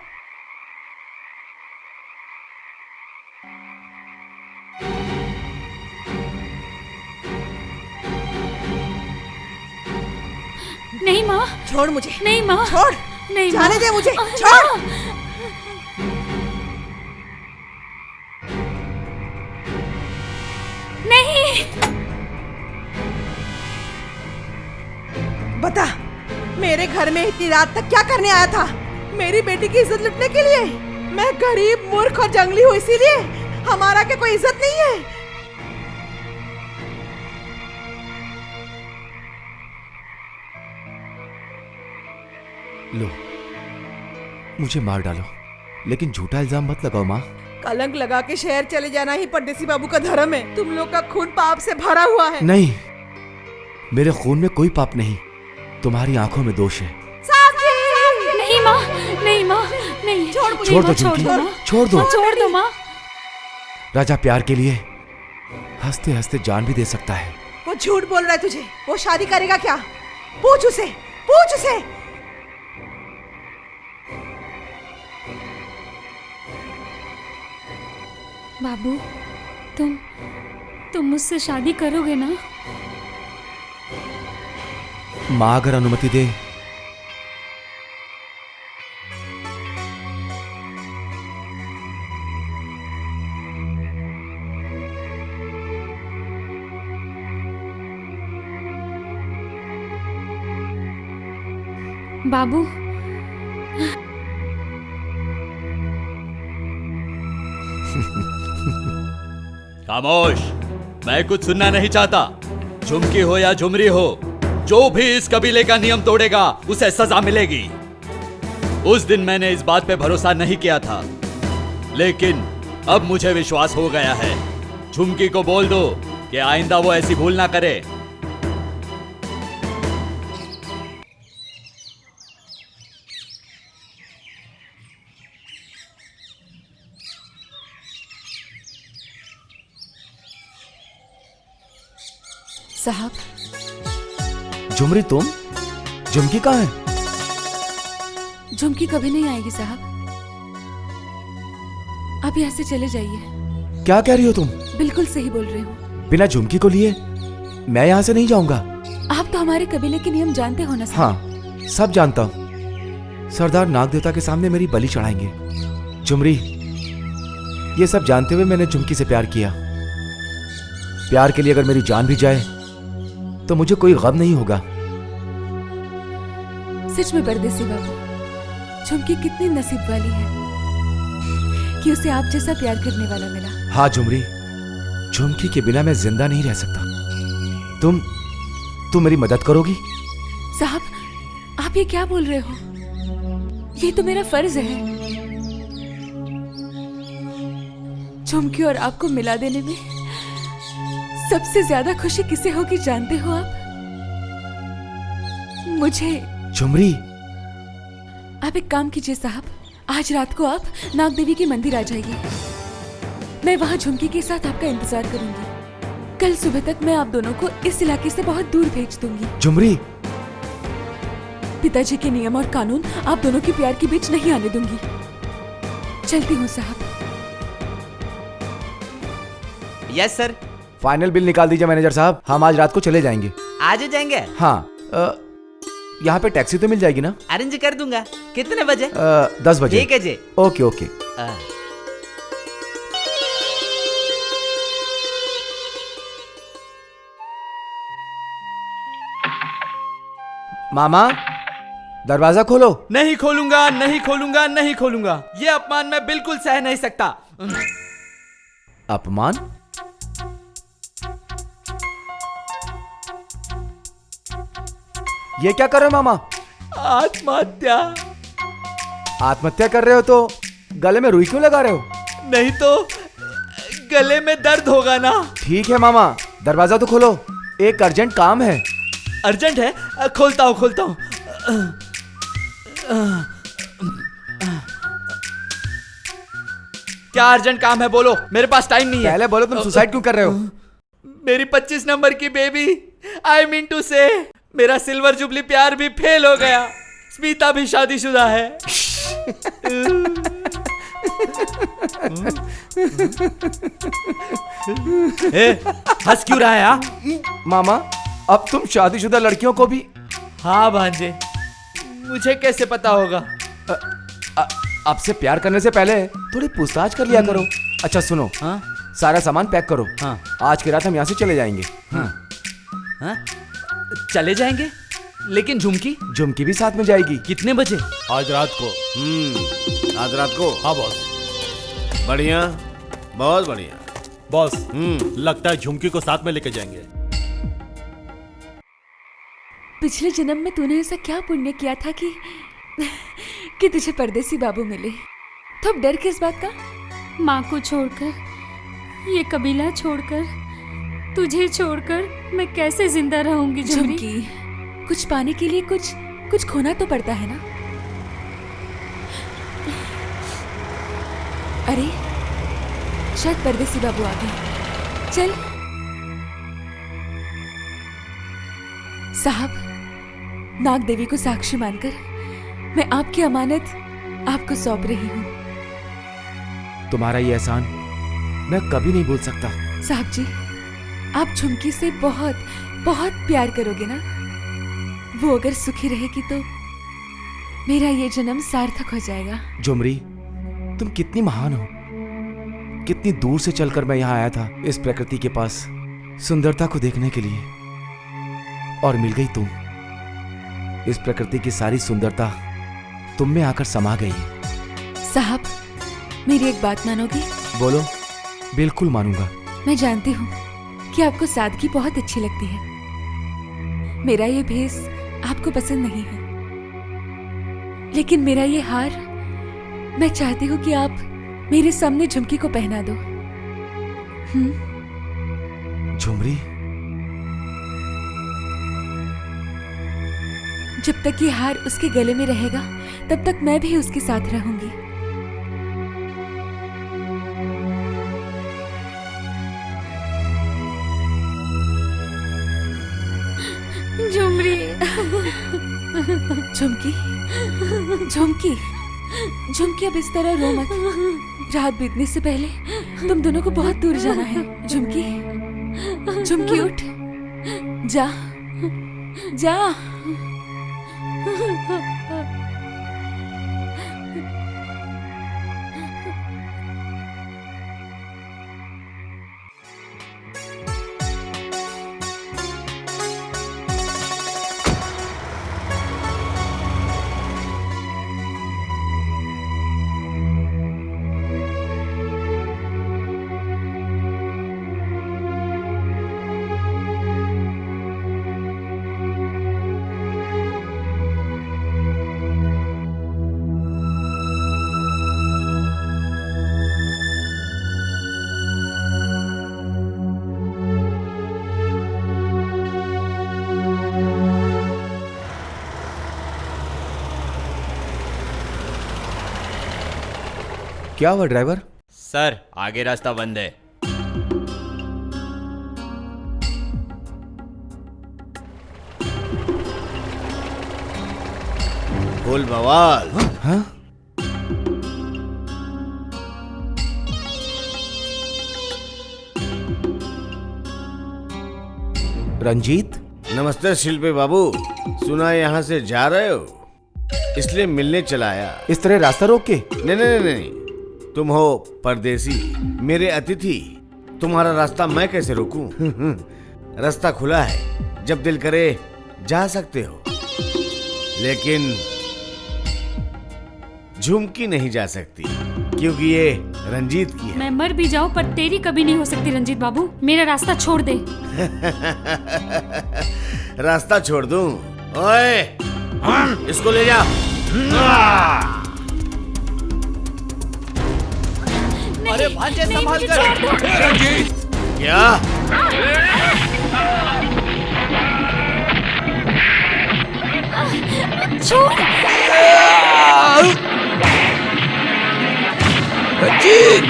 नहीं माँ, छोड़ मुझे। नहीं माँ, छोड़, नहीं जाने माँ। दे मुझे, छोड़। नहीं। बता, मेरे घर में इतनी रात तक क्या करने आया था? मेरी बेटी की इज्जत लुटने के लिए? मैं गरीब, मूर्ख और जंगली हूँ, इसीलिए हमारा क्या कोई इज्जत नहीं है? लो, मुझे मार डालो, लेकिन झूठा इल्जाम मत लगाओ माँ। कलंक लगा के शहर चले जाना ही परदेसी बाबू का धर्म है। तुम लोग का खून पाप से भरा हुआ है। नहीं, मेरे खून में कोई पाप नहीं, तुम्हारी आंखों में दोष है। नहीं माँ, नहीं माँ, नहीं। छोड़ मुझे, छोड़ दो झुमकी, छोड़ दो। छोड़ दो माँ। राजा प्यार के लिए हंसते हंसते जान भी दे सकता है। वो झूठ बोल रहा है तुझे। वो शादी करेगा क्या? पूछ उसे, पूछ उसे। बाबू, तुम मुझसे शादी करोगे ना? माँ अगर अनुमति दे। बाबू, खामोश, मैं कुछ सुनना नहीं चाहता। झुमकी हो या झुमरी हो, जो भी इस कबीले का नियम तोड़ेगा उसे सजा मिलेगी। उस दिन मैंने इस बात पे भरोसा नहीं किया था, लेकिन अब मुझे विश्वास हो गया है। झुमकी को बोल दो कि आइंदा वो ऐसी भूल ना करे। साहब, झुमरी तुम? झुमकी कहाँ है? झुमकी कभी नहीं आएगी साहब। आप यहाँ से चले जाइए। क्या कह रही हो तुम? बिल्कुल सही बोल रही हूँ। बिना झुमकी को लिए मैं यहाँ से नहीं जाऊंगा। आप तो हमारे कबीले के नियम जानते हो ना साहब? हाँ, सब जानता हूँ। सरदार नाग देवता के सामने मेरी बलि चढ़ाएंगे। झुमरी, ये सब जानते हुए मैंने झुमकी से प्यार किया। प्यार के लिए अगर मेरी जान भी जाए तो मुझे कोई गम नहीं होगा। सच में परदेसी बाबू, झुमकी कितनी नसीब वाली है कि उसे आप जैसा प्यार करने वाला मिला। हाँ झुमरी, झुमकी के बिना मैं जिंदा नहीं रह सकता। तुम मेरी मदद करोगी? साहब, आप ये क्या बोल रहे हो? ये तो मेरा फर्ज है। झुमकी और आपको मिला देने में सबसे ज्यादा खुशी किसे होगी जानते हो आप? मुझे। झुमरी, आप एक काम कीजिए साहब, आज रात को आप नाग देवी के मंदिर आ जाइए। मैं वहाँ झुमकी के साथ आपका इंतजार करूंगी। कल सुबह तक मैं आप दोनों को इस इलाके से बहुत दूर भेज दूंगी। झुमरी, पिताजी के नियम और कानून आप दोनों के प्यार के बीच नहीं आने दूंगी। चलती हूँ साहब। Yes sir. फाइनल बिल निकाल दीजिए मैनेजर साहब, हम आज रात को चले जाएंगे। आज जाएंगे? हाँ, यहाँ पे टैक्सी तो मिल जाएगी ना? अरेंज कर दूंगा। कितने बजे? 10 बजे। ठीक है जी। Okay okay. मामा दरवाजा खोलो। नहीं खोलूंगा, नहीं खोलूंगा, नहीं खोलूंगा। ये अपमान मैं बिल्कुल सह नहीं सकता। अपमान? ये क्या कर रहे हो मामा? आत्महत्या। आत्महत्या कर रहे हो तो गले में रुई क्यों लगा रहे हो? नहीं तो गले में दर्द होगा ना। ठीक है मामा, दरवाजा तो खोलो, एक अर्जेंट काम है। अर्जेंट है? खोलता हूँ, खोलता हूँ। क्या अर्जेंट काम है? बोलो, मेरे पास टाइम नहीं है। पहले बोलो तुम सुसाइड क्यों कर रहे हो? मेरी 25 नंबर की बेबी, आई मीन टू से मेरा सिल्वर जुबली प्यार भी फेल हो गया। स्मिता भी शादीशुदा है। हंस क्यों रहा है? हाँ मामा, अब तुम शादीशुदा लड़कियों को भी? हाँ भांजे, मुझे कैसे पता होगा? अब से प्यार करने से पहले थोड़ी पूछताछ कर लिया करो। अच्छा सुनो, हाँ? सारा सामान पैक करो। हाँ। आज की रात हम यहाँ से चले जाएंगे। हाँ? चले जाएंगे, लेकिन झुमकी? झुमकी भी साथ में जाएगी। कितने बजे? आज रात को। आज रात को? हाँ बॉस। बढ़िया, बहुत बढ़िया बॉस। लगता है झुमकी को साथ में लेके जाएंगे। पिछले जन्म में तूने ऐसा क्या पुण्य किया था कि तुझे परदेसी बाबू मिले? तो अब डर किस बात का? माँ को छोड़कर, ये कबीला छोड़कर, तुझे छोड़कर मैं कैसे जिंदा रहूंगी झुमरी? झुमकी, कुछ पाने के लिए कुछ खोना तो पड़ता है ना। अरे शायद परदेसी बाबू आ गए। चल साहब, नाग देवी को साक्षी मानकर मैं आपकी अमानत आपको सौंप रही हूँ। तुम्हारा ये एहसान मैं कभी नहीं भूल सकता। साहब जी, आप झुमकी से बहुत बहुत प्यार करोगे ना? वो अगर सुखी रहेगी तो मेरा ये जन्म सार्थक हो जाएगा। झुमरी, तुम कितनी महान हो। कितनी दूर से चलकर मैं यहाँ आया था इस प्रकृति के पास सुंदरता को देखने के लिए, और मिल गई तुम। इस प्रकृति की सारी सुंदरता तुम में आकर समा गई। साहब, मेरी एक बात मानोगी? बोलो। बिल्कुल मानूंगा। मैं जानती हूँ कि आपको सादगी बहुत अच्छी लगती है। मेरा ये भेष आपको पसंद नहीं है, लेकिन मेरा ये हार मैं चाहती हूँ कि आप मेरे सामने झुमकी को पहना दो। झुमरी, जब तक ये हार उसके गले में रहेगा तब तक मैं भी उसके साथ रहूंगी। झुमरी। झुमकी, झुमकी, झुमकी, अब इस तरह रो मत। रात बीतने से पहले तुम दोनों को बहुत दूर जाना है। झुमकी, झुमकी उठ, जा जा। क्या हुआ ड्राइवर? सर, आगे रास्ता बंद है। फुल बवाल। हाँ? रंजीत, नमस्ते शिल्पी बाबू। सुना यहाँ से जा रहे हो, इसलिए मिलने चला आया। इस तरह रास्ता रोक के? नहीं नहीं नहीं, तुम हो परदेसी, मेरे अतिथि। तुम्हारा रास्ता मैं कैसे रोकूं? रास्ता खुला है, जब दिल करे जा सकते हो। लेकिन झुमकी नहीं जा सकती क्योंकि ये रंजीत की है। मैं मर भी जाऊं पर तेरी कभी नहीं हो सकती रंजीत बाबू। मेरा रास्ता छोड़ दे। रास्ता छोड़ दूं? ओए, इसको ले जा। अरे भांजे नहीं, संभाल मुझे कर। छोड़ दो। रंजीत! क्या? छोड़। रंजीत!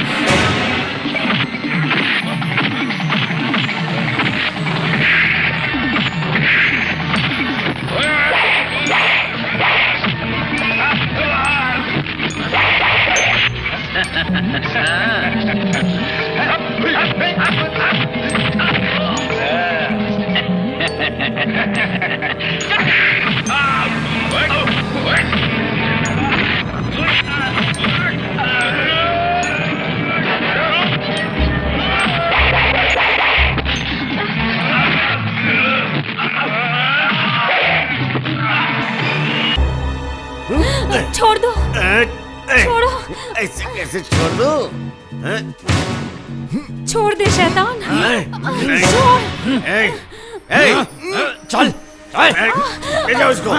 छोड़ दो। छोड़ो। ऐसे कैसे छोड़ दूं? छोड़ दे शैतान। छोड़। चल, ले जाओ इसको।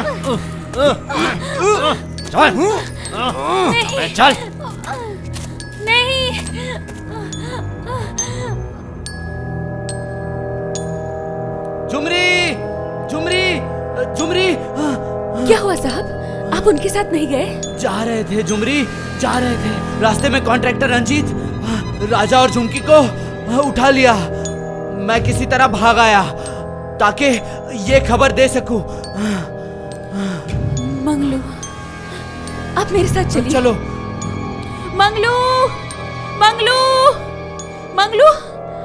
चल, नहीं। चल। नहीं। झुमरी, झुमरी, झुमरी। क्या हुआ साहब? आप उनके साथ नहीं गए? जा रहे थे झुमरी, जा रहे थे। रास्ते में कॉन्ट्रैक्टर रंजीत राजा और झुमकी को उठा लिया। मैं किसी तरह भाग आया ताकि ये खबर दे सकूं। मंगलू, आप मेरे साथ चलिए। चलो। मंगलू, मंगलू, मंगलू।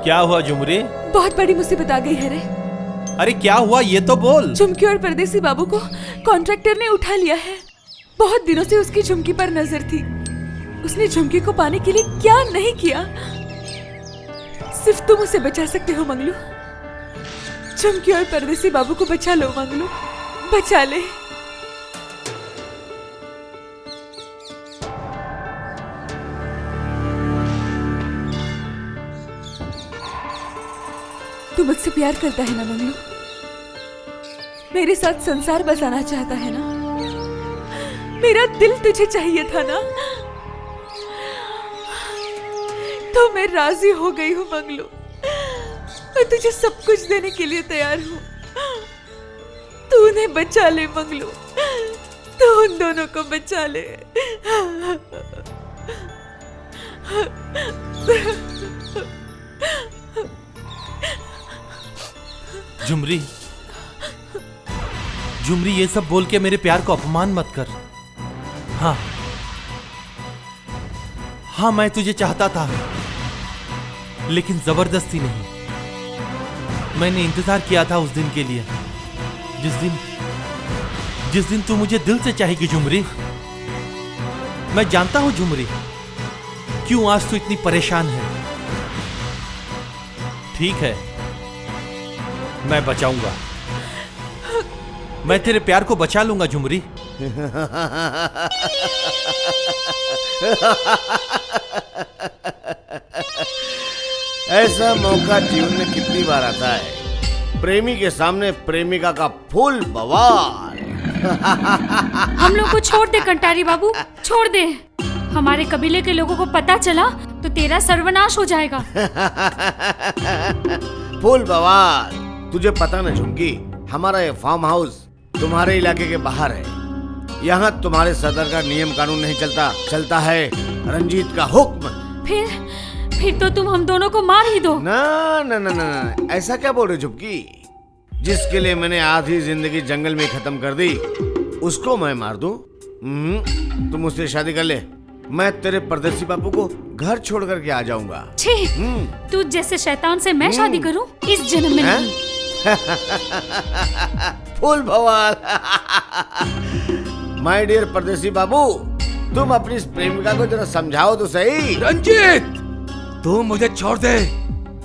क्या हुआ झुमरी? बहुत बड़ी मुसीबत आ गई है रे। अरे क्या हुआ ये तो बोल। झुमकी और परदेसी बाबू को कॉन्ट्रैक्टर ने उठा लिया है। बहुत दिनों से उसकी झुमकी पर नजर थी। उसने झुमकी को पाने के लिए क्या नहीं किया। सिर्फ तुम उसे बचा सकते हो मंगलू। झुमकी और परदेसी बाबू को बचा लो मंगलू, बचा ले। तू मुझसे प्यार करता है ना मंगलू? मेरे साथ संसार बसाना चाहता है ना? मेरा दिल तुझे चाहिए था ना? तो मैं राजी हो गई हूँ मंगलू। मैं तुझे सब कुछ देने के लिए तैयार हूँ। तू उन्हें बचा ले मंगलू, तू उन दोनों को बचा ले। झुमरी, झुमरी, ये सब बोल के मेरे प्यार को अपमान मत कर। हाँ हाँ, मैं तुझे चाहता था लेकिन जबरदस्ती नहीं। मैंने इंतजार किया था उस दिन के लिए, जिस दिन तू मुझे दिल से चाहेगी झुमरी। मैं जानता हूं झुमरी क्यों आज तू इतनी परेशान है। ठीक है, मैं बचाऊंगा। मैं तेरे प्यार को बचा लूंगा झुमरी। ऐसा मौका जीवन में कितनी बार आता है। प्रेमी के सामने प्रेमिका का फुल बवाल। हम लोग को छोड़ दे कंटारी बाबू, छोड़ दे। हमारे कबीले के लोगों को पता चला तो तेरा सर्वनाश हो जाएगा। फुल बवाल। तुझे पता न झुमकी, हमारा ये फार्म हाउस तुम्हारे इलाके के बाहर है। यहाँ तुम्हारे सदर का नियम कानून नहीं चलता, चलता है रंजीत का हुक्म। फिर तो तुम हम दोनों को मार ही दो। ना ना ना ना, ऐसा क्या बोल रहे झुमकी? जिसके लिए मैंने आधी जिंदगी जंगल में खत्म कर दी, उसको मैं मार दूं? तुम मुझसे शादी कर ले, मैं तेरे परदेसी बापू को घर छोड़ करके आ जाऊंगा। छी, तू जैसे शैतान से मैं शादी करूं इस जन्म में नहीं। फुल बवाल। माय डियर परदेसी बाबू, तुम अपनी इस प्रेमिका को जरा समझाओ तो सही। रंजीत, तू मुझे छोड़ दे,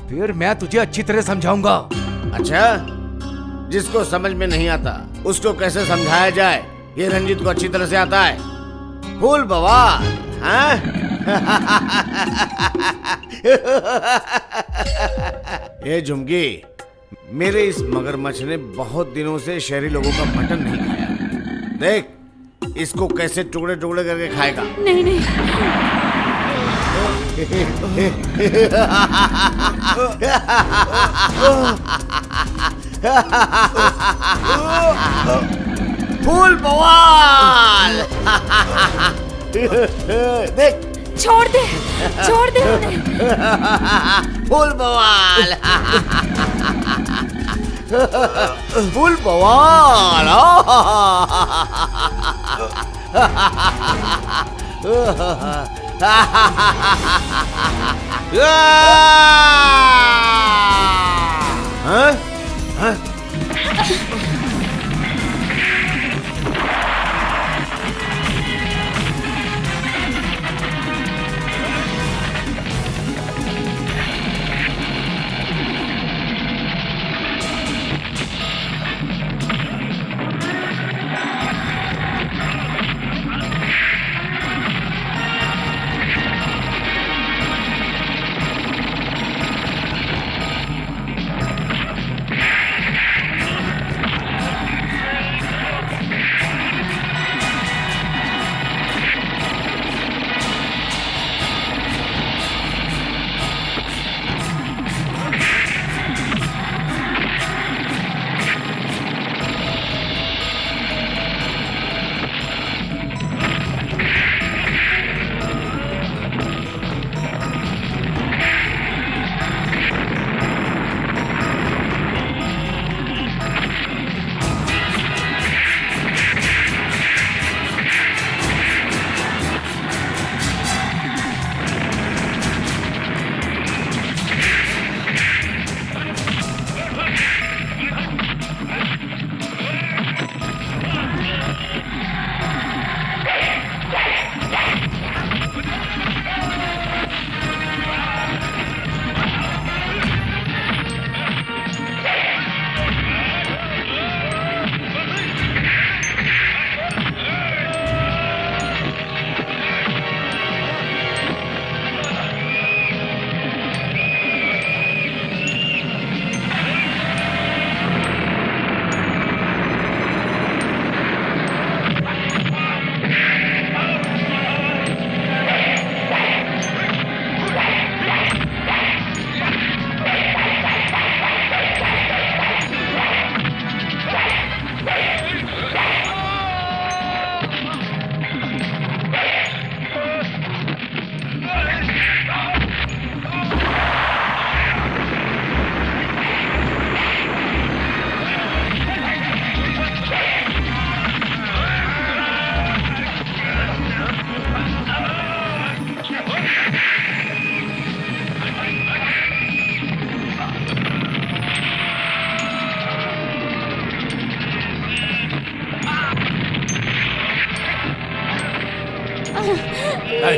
फिर मैं तुझे अच्छी तरह समझाऊंगा। अच्छा, जिसको समझ में नहीं आता उसको कैसे समझाया जाए, ये रंजीत को अच्छी तरह से आता है। फूल बवाल, हाँ? ये झुमकी, मेरे इस मगरमच्छ ने बहुत दिनों से शहरी लोगों का मटन नहीं खाया। देख इसको कैसे टुकड़े टुकड़े करके खाएगा। नहीं नहीं, फूल बवाल। देख छोड़ दे उन्हें। फूल बवाल। फूल बवाल। हाँ? हाँ?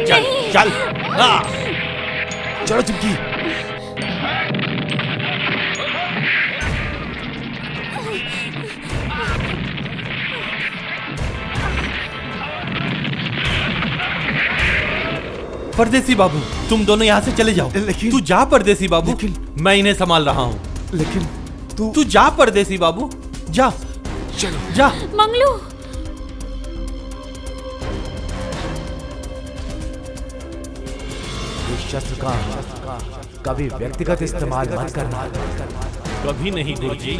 चल चल। हाँ। चलो झुमकी। परदेसी बाबू, तुम दोनों यहाँ से चले जाओ। लेकिन तू जा परदेसी बाबू, लेकिन मैं इन्हें संभाल रहा हूँ। लेकिन तू जा परदेसी बाबू, जा। चलो जा। मंगलू, इस शस्त्र का कभी व्यक्तिगत इस्तेमाल मत करना। कभी नहीं गुरुजी।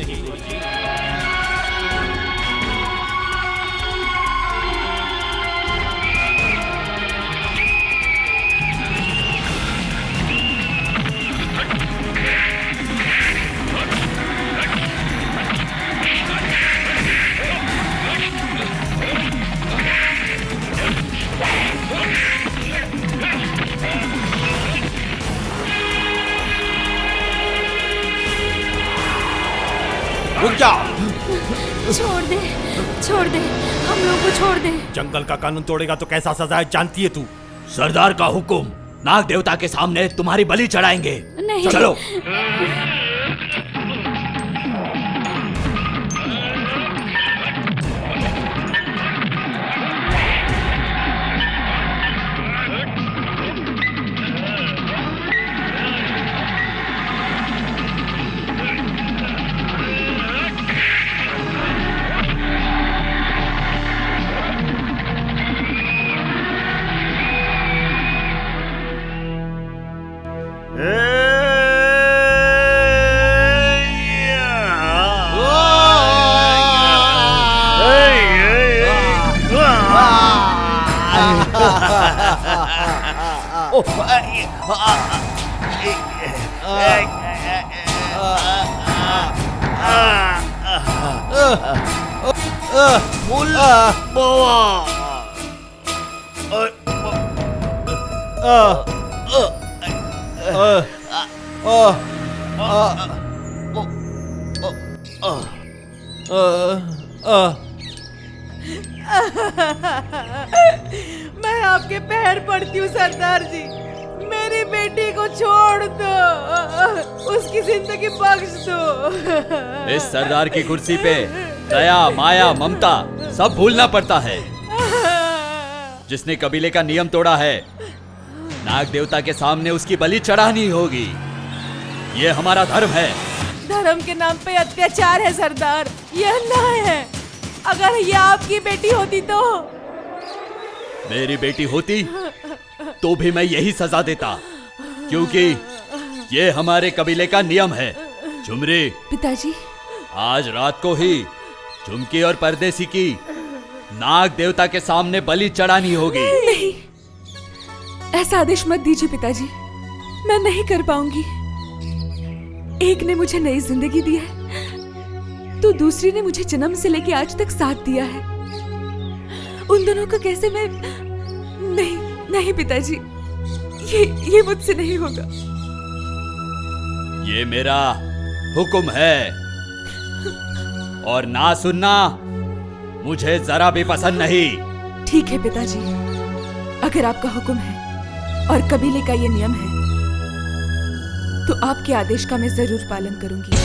रुक जाओ। छोड़ दे, हम लोग को छोड़ दे। जंगल का कानून तोड़ेगा तो कैसा सजा है जानती है तू? सरदार का हुक्म, नाग देवता के सामने तुम्हारी बलि चढ़ाएंगे। नहीं। चलो। मैं आपके पैर पड़ती हूँ सरदार जी, मेरी बेटी को छोड़ दो, उसकी जिंदगी बख्श दो। इस सरदार की कुर्सी पे दया, माया, ममता सब भूलना पड़ता है। जिसने कबीले का नियम तोड़ा है, नाग देवता के सामने उसकी बलि चढ़ानी होगी। ये हमारा धर्म है। धर्म के नाम पे अत्याचार है सरदार, ये अन्याय है। अगर ये आपकी बेटी होती तो मेरी बेटी होती तो भी मैं यही सजा देता, क्योंकि ये हमारे कबीले का नियम है। झुमरी, पिताजी, आज रात को ही झुमकी और परदेसी की नाग देवता के सामने बलि चढ़ानी होगी। नहीं, ऐसा आदेश मत दीजिए पिताजी, मैं नहीं कर पाऊंगी। एक ने मुझे नई जिंदगी दी है, तो दूसरी ने मुझे जन्म से लेके आज तक साथ दिया है। उन दोनों का कैसे मैं नहीं नहीं पिताजी, ये मुझसे नहीं होगा। ये मेरा हुक्म है और ना सुनना मुझे जरा भी पसंद नहीं। ठीक है पिताजी, अगर आपका हुक्म है और कबीले का ये नियम है, तो आपके आदेश का मैं जरूर पालन करूंगी।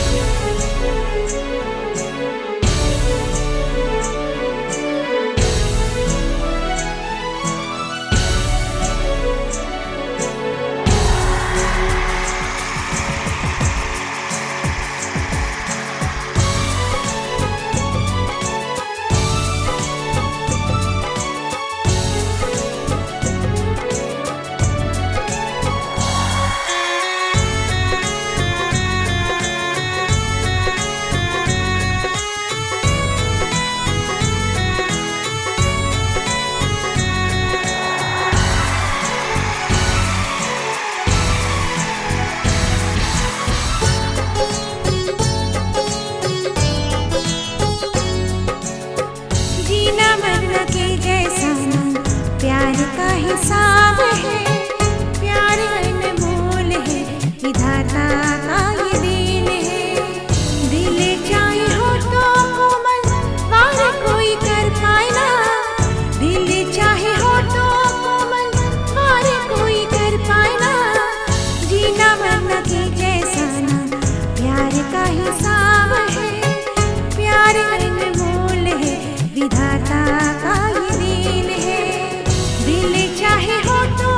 विधाता का ये दिल है, दिल चाहे हो तो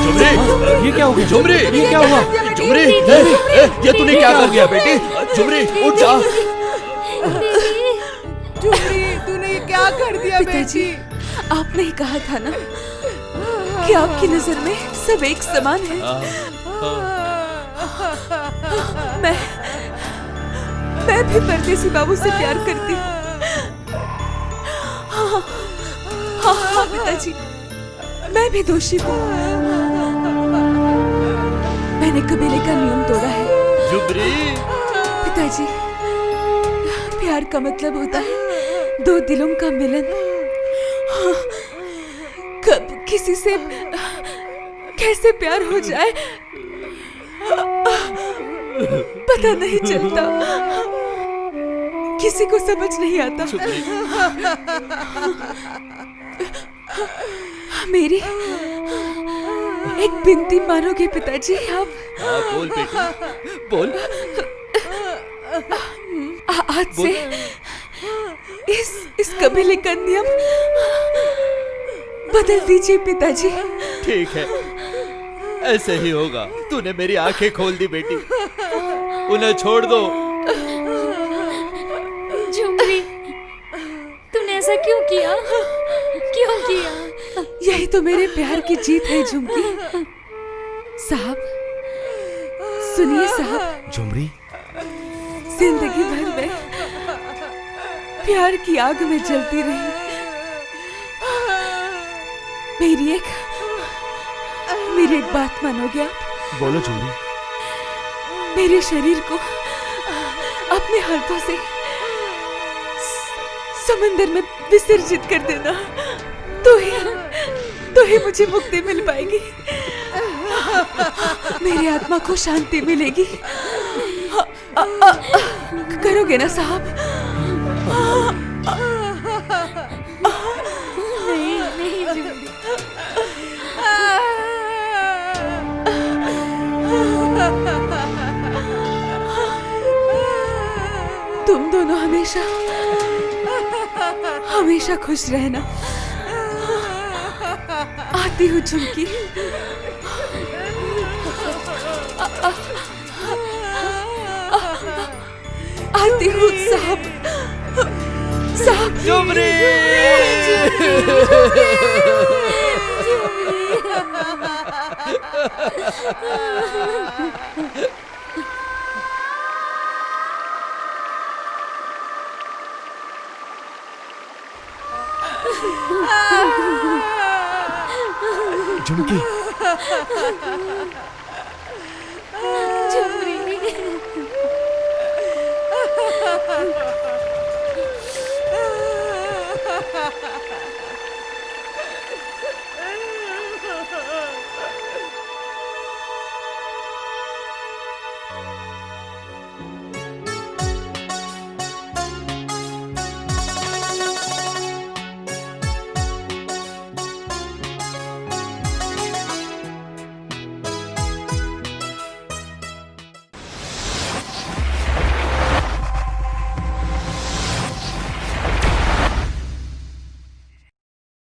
झुमरी, ये क्या हो गया झुमरी, ये क्या हुआ झुमरी, ये तूने क्या कर दिया बेटी? झुमरी उठ जा। झुमरी, तूने ये क्या कर दिया पिताजी, बेटी? आपने ही कहा था ना कि आपकी नजर में सब एक समान है। मैं भी परदेसी बाबू से प्यार करती हूँ। हाँ पिताजी, मैं भी दोषी हूँ। मैंने कबीले का नियम तोड़ा है। झुमरी, पिताजी, प्यार का मतलब होता है दो दिलों का मिलन। हाँ, कब किसी से कैसे प्यार हो जाए पता नहीं चलता, किसी को समझ नहीं आता। मेरी एक बिनती मानोगे पिताजी आप? हाँ बोल बेटी, बोल। आज से इस कबीले का नियम बदल दीजिए पिताजी। ठीक है, ऐसे ही होगा। तूने मेरी आंखें खोल दी बेटी, उन्हें छोड़ दो। झुमरी, तूने ऐसा क्यों किया? क्यों किया? यही तो मेरे प्यार की जीत है झुमकी। साहब सुनिए साहब, झुमरी, जिंदगी भर में प्यार की आग में जलती रही। मेरी एक बात मानोगे आप? बोलो झुमरी। मेरे शरीर को अपने हाथों से समंदर में विसर्जित कर देना, तो ही मुझे मुक्ति मिल पाएगी, मेरी आत्मा को शांति मिलेगी। करोगे ना साहब? नहीं झुमरी, तुम दोनों हमेशा खुश रहना। आती हूँ झुमकी। आती हूँ साहब। झुमरी, झुमकी,